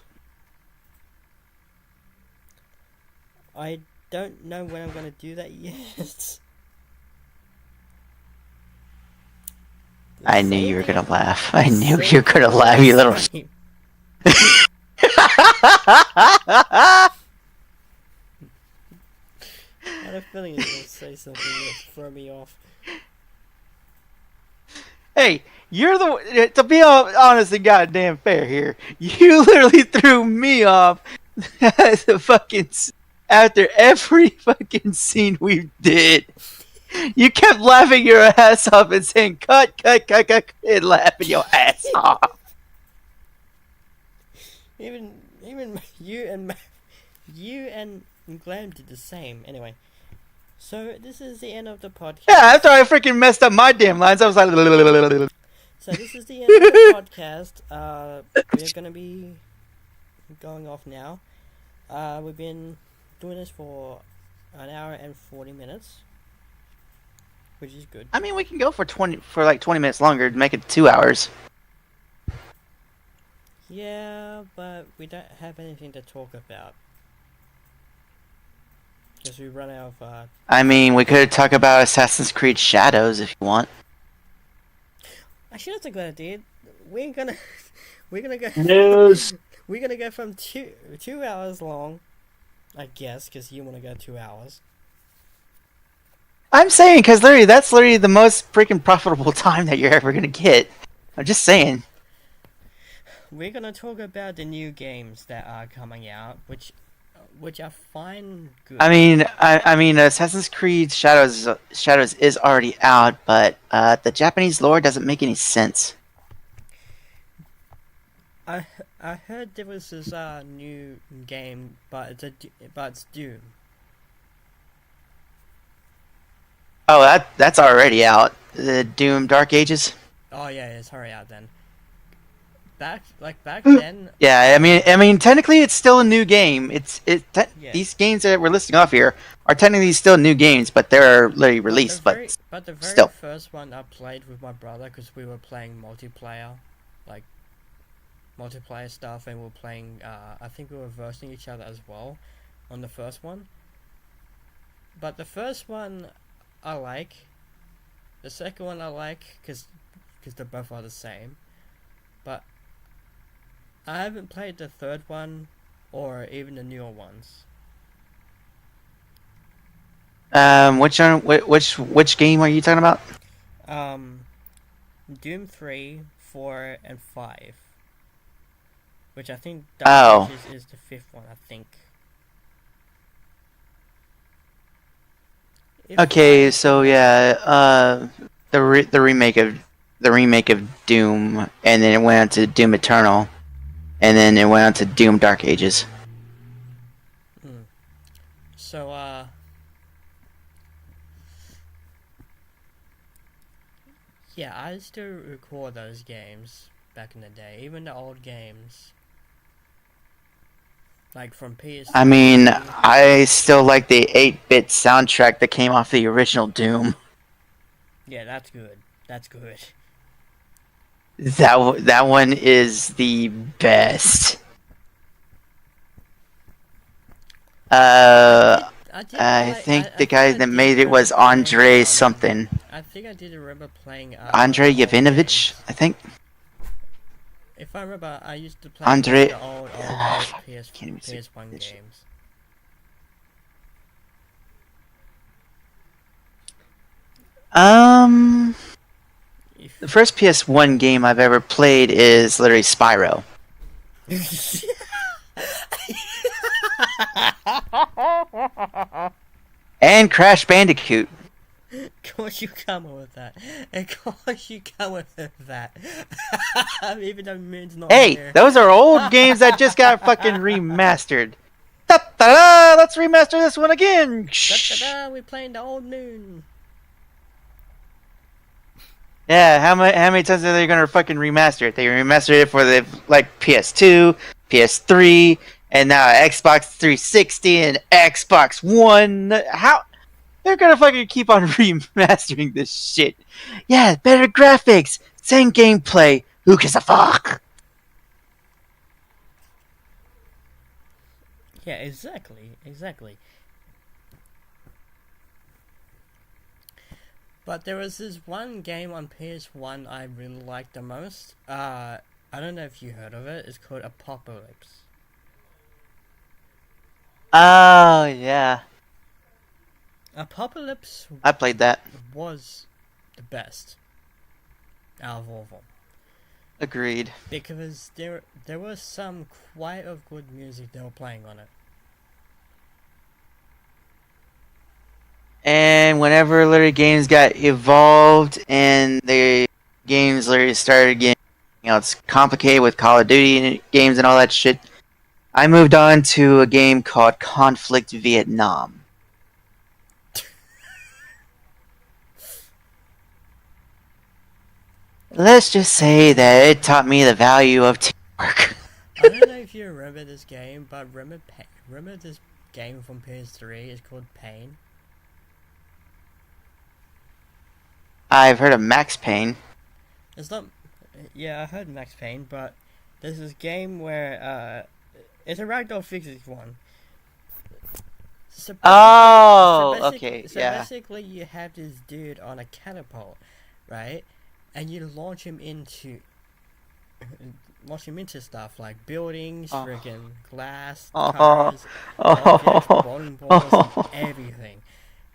I don't know when I'm gonna do that yet. I knew you were gonna laugh. I knew you were gonna laugh, you little. I had a feeling you were gonna say something that throw me off. Hey, you're the to be honest and goddamn fair here. You literally threw me off the fucking after every fucking scene we did. You kept laughing your ass off and saying cut, and laughing your ass off. Even you and Glam did the same. Anyway, so this is the end of the podcast. Yeah, after I freaking messed up my damn lines, I was like. So this is the end of the podcast. We're gonna be going off now. We've been doing this for an hour and 40 minutes, which is good. I mean, we can go for 20 minutes longer to make it 2 hours. Yeah, but we don't have anything to talk about. Because we run out of... I mean, we could talk about Assassin's Creed Shadows if you want. Actually, that's a good idea. We're gonna go... News. We're gonna go from 2 hours long, I guess, because you want to go 2 hours. I'm saying, because that's literally the most freaking profitable time that you're ever going to get. I'm just saying. We're gonna talk about the new games that are coming out, which I find good. I mean, Assassin's Creed Shadows is already out, but the Japanese lore doesn't make any sense. I heard there was this new game, but it's Doom. Oh, that's already out. The Doom Dark Ages. Oh yeah, it's already out then. Back then. Yeah, I mean, technically it's still a new game. These games that we're listing off here are technically still new games, but they're literally released. But the very still. first one I played with my brother, because we were playing multiplayer stuff, and we were playing. I think we were versing each other as well, on the first one. But the first one I like. The second one I like because they both are the same. But I haven't played the third one or even the newer ones. Which game are you talking about? Doom 3, 4, and 5. Which I think is the fifth one, I think. Okay, so yeah, the remake of Doom, and then it went on to Doom Eternal, and then it went on to Doom Dark Ages. So yeah, I still record those games back in the day, even the old games. Like from PS2. I mean, I still like the 8-bit soundtrack that came off the original Doom. Yeah, that's good. That's good. That one is the best. I think the guy that made it was Andre something. I think I did remember playing Andre Yovanovich, I think. If I remember, I used to play Andre- the old PS1 games. The first PS1 game I've ever played is literally Spyro. And Crash Bandicoot. Of course you come up with that. Of course you come up with that. Even though Moon's not Hey, here. those are old games that just got fucking remastered. Da-da-da, let's remaster this one again. Da-da-da, we're playing the old Moon. Yeah, how many times are they gonna fucking remaster it? They remastered it for the PS2, PS3, and now Xbox 360 and Xbox One. How they're gonna fucking keep on remastering this shit? Yeah, better graphics, same gameplay. Who gives a fuck? Yeah, exactly. But there was this one game on PS1 I really liked the most. I don't know if you heard of it. It's called Apocalypse. Oh yeah, Apocalypse I played that. was the best out of all of them. Agreed. Because there was some quite of good music they were playing on it. And whenever literally games got evolved and the games literally started getting, it's complicated with Call of Duty games and all that shit, I moved on to a game called Conflict Vietnam. Let's just say that it taught me the value of teamwork. I don't know if you remember this game, but remember this game from PS3? It's called Pain. I've heard of Max Payne. It's not. Yeah, I heard Max Payne, but there's this game where it's a ragdoll physics one. So Okay, yeah. Basically, you have this dude on a catapult, right? And you launch him into stuff like buildings, freaking glass, cars, objects, bowling balls, and everything.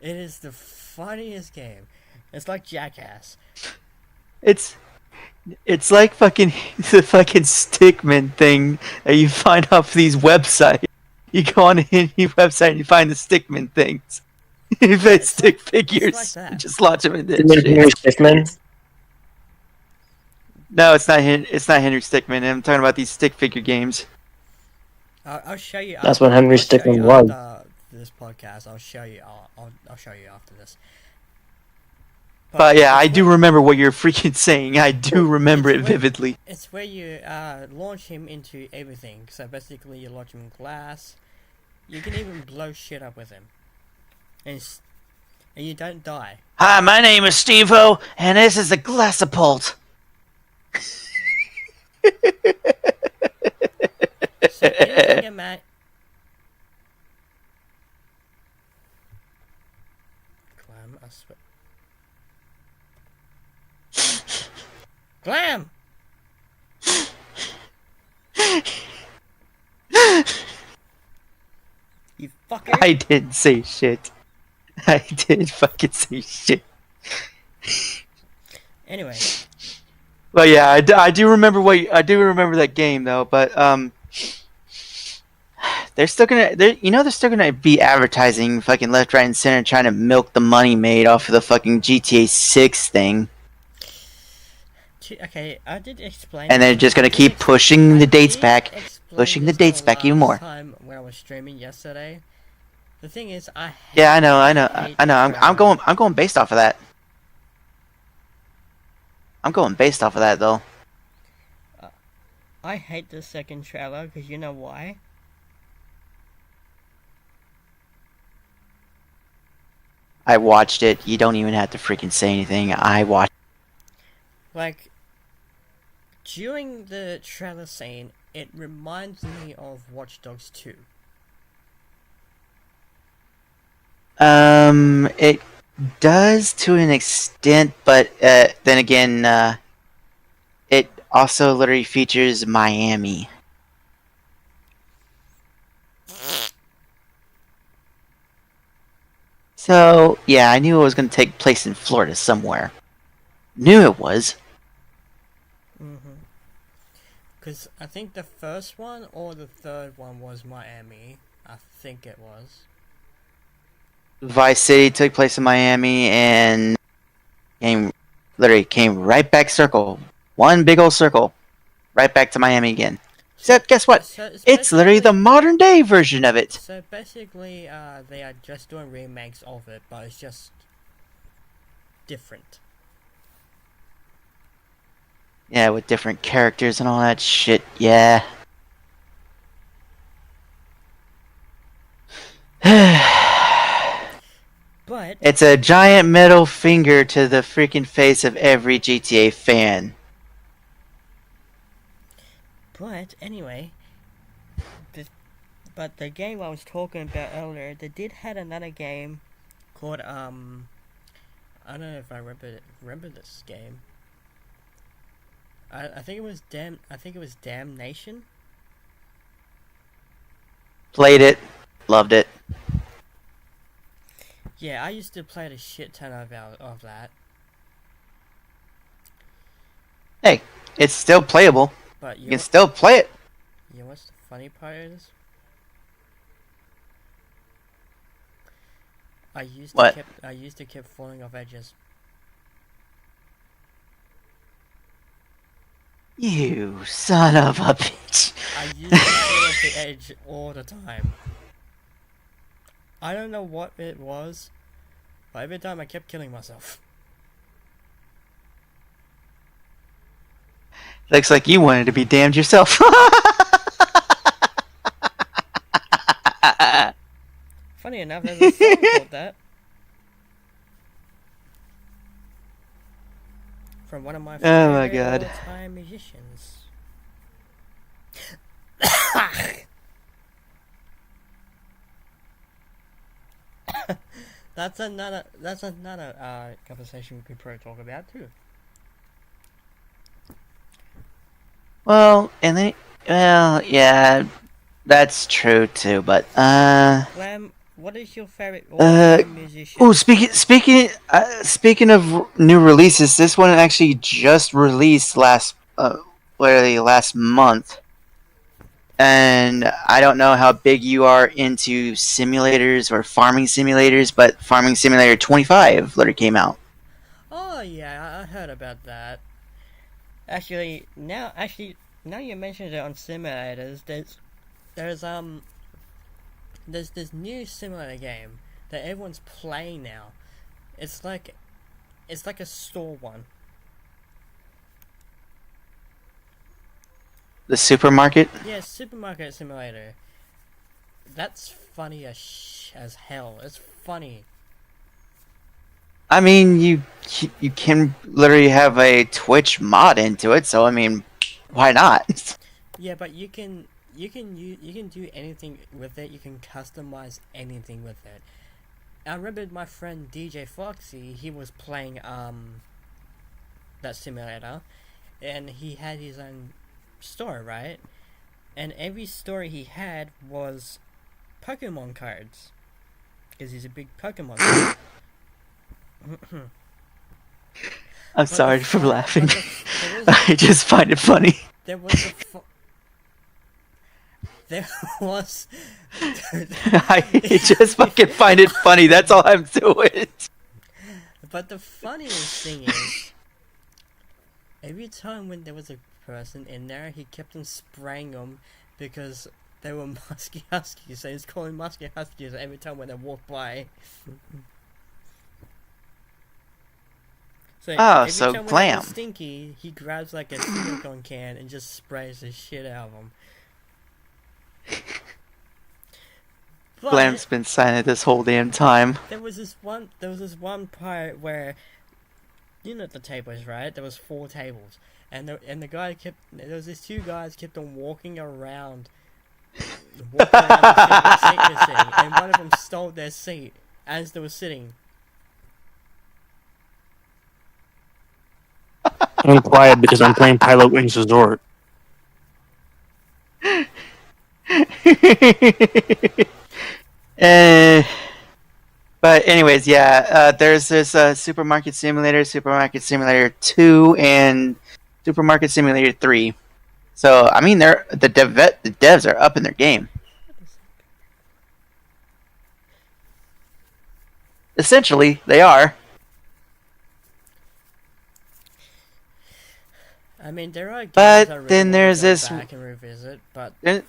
It is the funniest game. It's like Jackass. It's like fucking the fucking stickman thing that you find off these websites. You go on any website and you find the stickman things. You find stick figures. like that. Just launch them in this Henry shit. Stickmin? No, it's not. It's not Henry Stickmin. I'm talking about these stick figure games. I'll show you. That's what Henry I'll show Stickmin you was. After this podcast, I'll show you. I'll show you after this. But yeah, I do remember what you're freaking saying. I do remember it vividly. It's where you launch him into everything. So basically, you launch him in glass. You can even blow shit up with him, and you don't die. Hi, my name is Steve-O, and this is a Glassapult. So anything a man. Glam, I swear. Glam! You fucker! I didn't say shit. I didn't fucking say shit. Anyway. Well, yeah, I do remember that game though. But they're still gonna be advertising fucking left, right, and center, trying to milk the money made off of the fucking GTA 6 thing. Okay, I did explain. And they're just gonna keep pushing the dates back, even more. Time when I was streaming yesterday. The thing is, Yeah, I know. I'm going based off of that. I'm going based off of that though. I hate the second trailer because you know why? I watched it. You don't even have to freaking say anything. I watched. Like, during the trailer scene, it reminds me of Watch Dogs 2. It does to an extent, but then again, it also literally features Miami. So, yeah, I knew it was going to take place in Florida somewhere. Knew it was. Because I think the first one or the third one was Miami. I think it was. Vice City took place in Miami and literally came right back circle. One big old circle. Right back to Miami again. Except, guess what? So It's literally the modern day version of it. So basically, they are just doing remakes of it, but it's just different. Yeah, with different characters and all that shit, yeah. But it's a giant middle finger to the freaking face of every GTA fan. But anyway, but the game I was talking about earlier, they did had another game called I don't know if I remember this game. I think it was Damnation. Played it, loved it. Yeah, I used to play the shit ton of that. Hey, it's still playable. But you can still play it. You know what's the funny part is? I used to keep falling off edges. You son of a bitch. I used to fall off the edge all the time. I don't know what it was, but every time I kept killing myself. Looks like you wanted to be damned yourself. Funny enough, there's a song called that. From one of my favorite all-time musicians. That's another conversation we could probably talk about too. Yeah, that's true too. But Glam, what is your favorite all-time musician? Oh, speaking of new releases, this one actually just released last month. And I don't know how big you are into simulators or farming simulators, but Farming Simulator 25 literally came out. Oh yeah, I heard about that. Actually, now you mentioned it on simulators. There's this new simulator game that everyone's playing now. It's like a store one. The supermarket? Yeah, supermarket simulator. That's funny as hell. It's funny. I mean, you can literally have a Twitch mod into it, so I mean, why not? Yeah, but you can do anything with it. You can customize anything with it. I remember my friend DJ Foxy. He was playing that simulator, and he had his own store, right? And every store he had was Pokemon cards, because he's a big Pokemon fan. I'm sorry for laughing. I just find it funny. There was I just fucking find it funny. That's all I'm doing. But the funniest thing is, every time when there was a person in there, he kept on spraying them because they were musky huskies. So he's calling musky huskies every time when they walk by. So every time when they're stinky, he grabs like a silicone can and just sprays the shit out of them. Glam's been silent this whole damn time. There was this one part where, you know the tables, right? There was 4 tables, and the guy there was these 2 guys kept on walking around the seat they're sitting, and one of them stole their seat as they were sitting. I'm quiet because I'm playing Pilot Wings Resort. But But anyways, yeah, there's this Supermarket Simulator, Supermarket Simulator 2, and Supermarket Simulator 3. So I mean, the devs are up in their game. Essentially, they are. I mean, there are games But I really then want there's to go this- back and revisit, but Then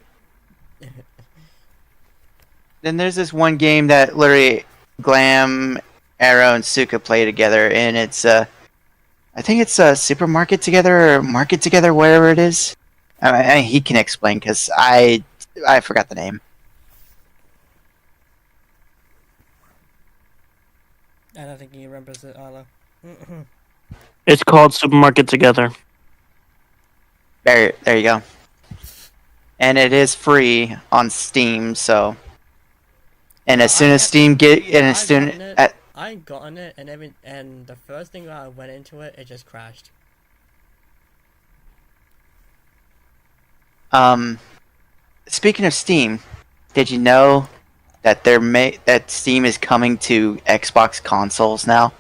there's this one game that literally Glam, Arrow, and Suka play together, and it's I think it's Supermarket Together or Market Together, whatever it is. I mean, he can explain because I forgot the name. I don't think he remembers it either. It's called Supermarket Together. There you go. And it is free on Steam, so. And as soon as Steam I gotten it, and the first thing I went into it, it just crashed. Speaking of Steam, did you know that that Steam is coming to Xbox consoles now?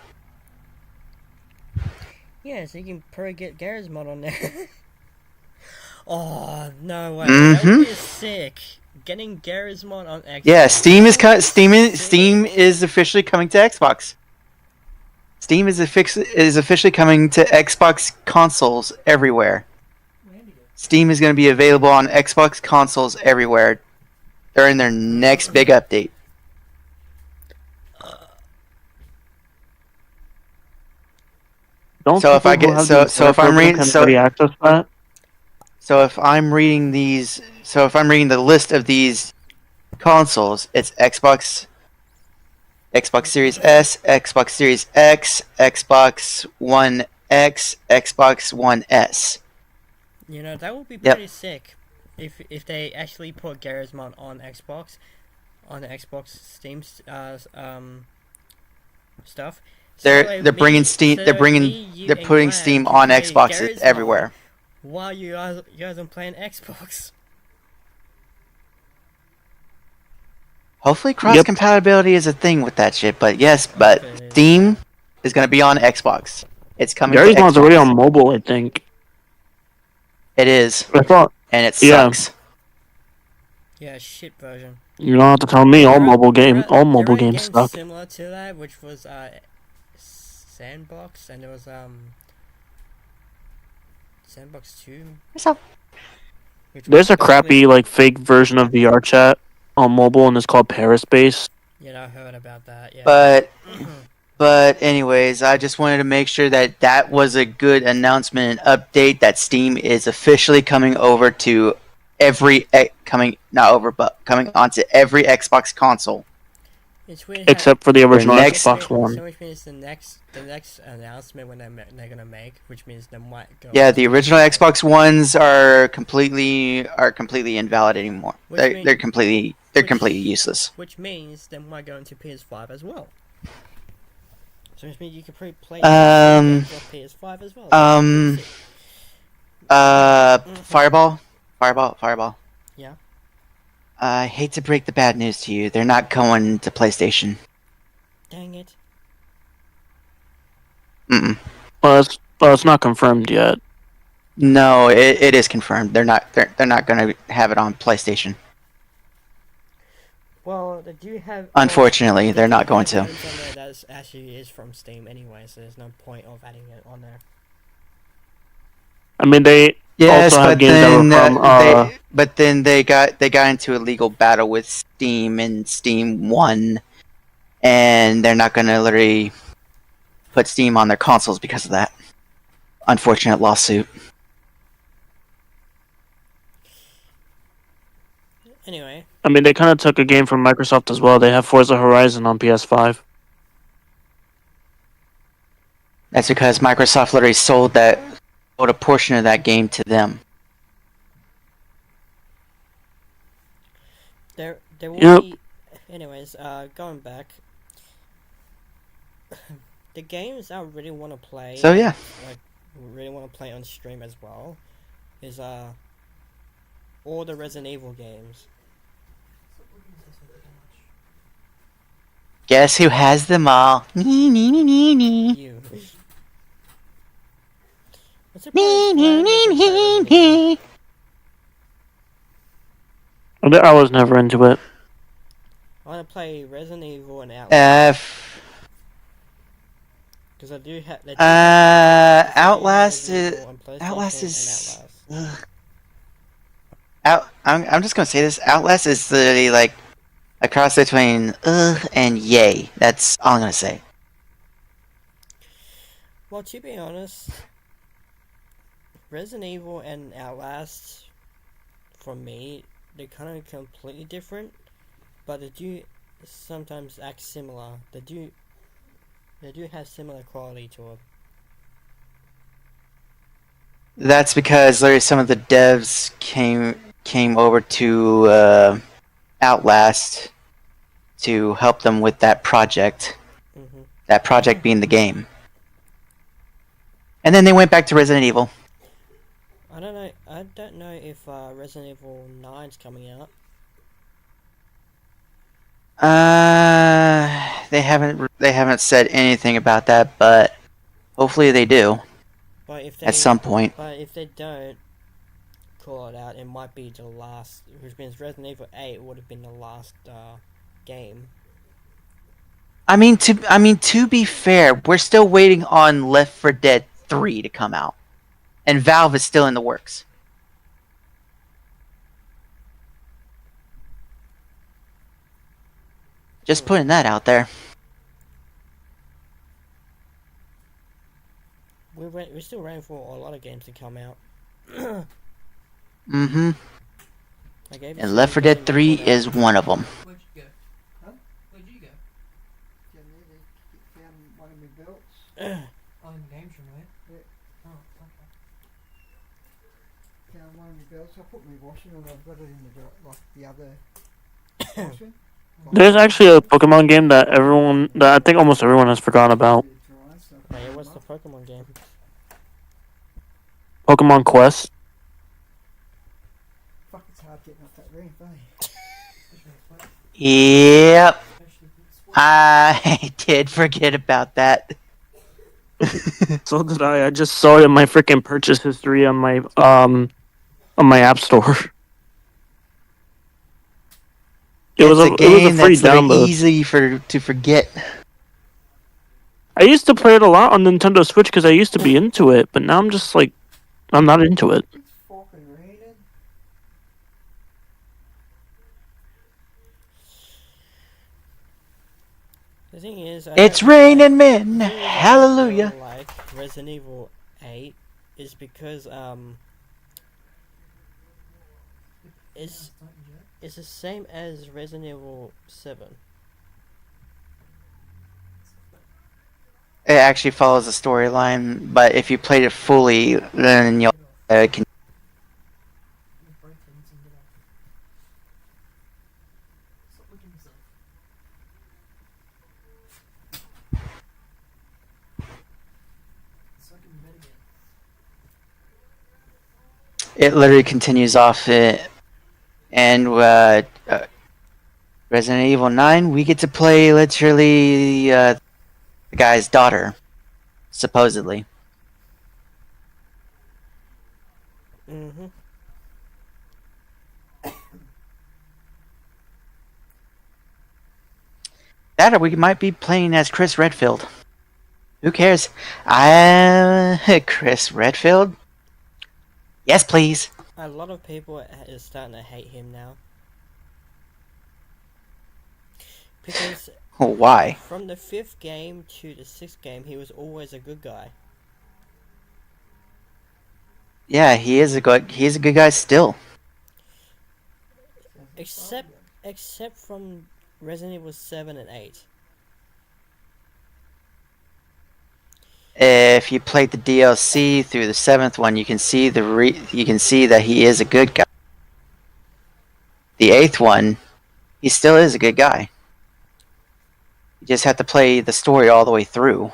Yeah, so you can probably get Garry's mod on there. Oh no way! That would be sick. Getting Garry's mod on Xbox. Yeah, Steam is officially coming to Xbox. Steam is officially coming to Xbox consoles everywhere. Steam is going to be available on Xbox consoles everywhere during their next big update. Don't So if I people get have so these so if I'm servers reading that can so already access that? so if I'm reading the list of these consoles, it's Xbox Series S, Xbox Series X, Xbox One X, Xbox One S. You know, that would be pretty sick if they actually put Garry's mod on Xbox, on the Xbox Steam stuff. They're bringing Steam. They're putting Steam on Xbox everywhere. While you guys are playing Xbox. Hopefully, cross compatibility is a thing with that shit. But yes, but Steam is going to be on Xbox. It's coming. Garry's to Xbox. mod's already on mobile, I think. It is, I thought. and it sucks. Yeah, shit version. You don't have to tell me. All mobile games suck. Similar to that, which was Sandbox, and there was Sandbox 2. There's a crappy fake version of VR chat on mobile, and it's called Paris Base. Yeah, I heard about that. Yeah. But anyways, I just wanted to make sure that was a good announcement and update that Steam is officially coming over to coming onto every Xbox console. Except for the original Xbox One. So which means the next announcement when they're gonna make, which means they might go. Yeah, the original Xbox Ones are completely invalid anymore. They're completely useless. Which means they might go into PS5 as well. So which means you can play PS5 as well. Fireball. Yeah. I hate to break the bad news to you. They're not going to PlayStation. Dang it. Mm-mm. Well, it's not confirmed yet. No, it is confirmed. They're not going to have it on PlayStation. Well, they do have. Unfortunately, they're not going to. That actually is from Steam anyway, so there's no point of adding it on there. I mean, they also have games that were from. But then they got into a legal battle with Steam, and Steam won, and they're not going to literally put Steam on their consoles because of that. Unfortunate lawsuit. Anyway. I mean, they kind of took a game from Microsoft as well. They have Forza Horizon on PS5. That's because Microsoft literally sold a portion of that game to them. There will be. Anyways, going back. The games I really want to play. So yeah. Really want to play on stream as well. Is all the Resident Evil games. Guess who has them all? Nee, nee, nee, nee, nee. You. What's the point Nee, nee, of nee, playing nee, Resident Evil? nee. I was never into it. I want to play Resident Evil and Outlast. Because I do have. Outlast Resident is Evil on PlayStation Outlast and is. Outlast. I'm just gonna say this. Outlast is literally like a cross between and yay. That's all I'm gonna say. Well, to be honest, Resident Evil and Outlast, for me, they're kind of completely different, but they do sometimes act similar. They do have similar quality to them. That's because literally some of the devs came over to Outlast to help them with that project. Mm-hmm. That project being the game. And then they went back to Resident Evil. I don't know if Resident Evil 9's coming out. They haven't said anything about that, but hopefully they do But if they at some point. But if they don't call it out, it might be the last. Which means Resident Evil 8 would have been the last game. I mean to be fair, we're still waiting on Left 4 Dead 3 to come out, and Valve is still in the works. Just putting that out there. We're still waiting for a lot of games to come out. Mm-hmm. Like every And Left 4 single Dead game 3 put out. is one of them. Where'd you go? Huh? Where'd you go? Down there, they found one of my belts. Oh, in the games room, right? Yeah. Oh, okay. Found one of my belts. I put my washing and I've got it in the other washing. There's actually a Pokemon game that I think almost everyone has forgotten about. Dry, so I Hey, put what's them the up. Pokemon game? Pokemon Quest. Fuck, it's hard getting off that ramp, eh? Yep. Especially if it's I did forget about that. So did I. I just saw it in my freaking purchase history on my app store. It was a game free that's literally download. easy to forget. I used to play it a lot on Nintendo Switch because I used to be into it, but now I'm just like, I'm not into it. It's fucking raining. The thing is, It's raining men. Hallelujah. Like Resident Evil 8 is because it's the same as Resident Evil 7. It actually follows the storyline, but if you played it fully, then you'll can. break things and get off. Stop looking at yourself. So I can bed again. It literally continues off it, and Resident Evil 9, we get to play literally the guy's daughter, supposedly. Mm-hmm. That or we might be playing as Chris Redfield. Who cares? Chris Redfield? Yes, please. A lot of people are starting to hate him now. Because Why? from the 5th game to the 6th game, he was always a good guy. Yeah, he's a good guy still. Except from Resident Evil 7 and 8. If you played the DLC through the 7th one, you can see you can see that he is a good guy. The 8th one, he still is a good guy. You just have to play the story all the way through.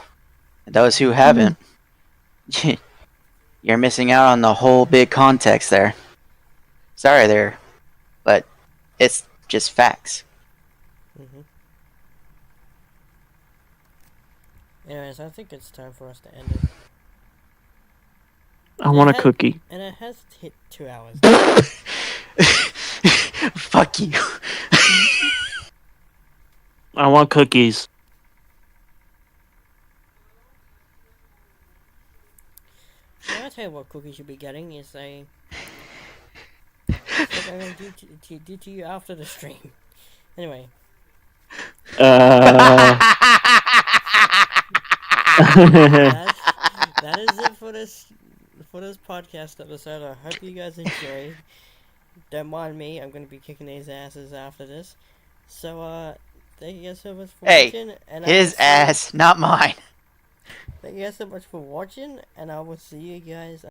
And those who haven't, you're missing out on the whole big context there. Sorry there, but it's just facts. Mm-hmm. Anyways, I think it's time for us to end it. I want a Hey. cookie. And it has hit 2 hours. Fuck you. I want cookies. Now, I'll tell you what cookies you'll be getting is a... what I'm going to do to you after the stream. Anyway. That is it for this podcast episode. I hope you guys enjoyed. Don't mind me, I'm going to be kicking these asses after this. So, thank you guys so much for watching. And His ass, not mine. Thank you guys so much for watching, and I will see you guys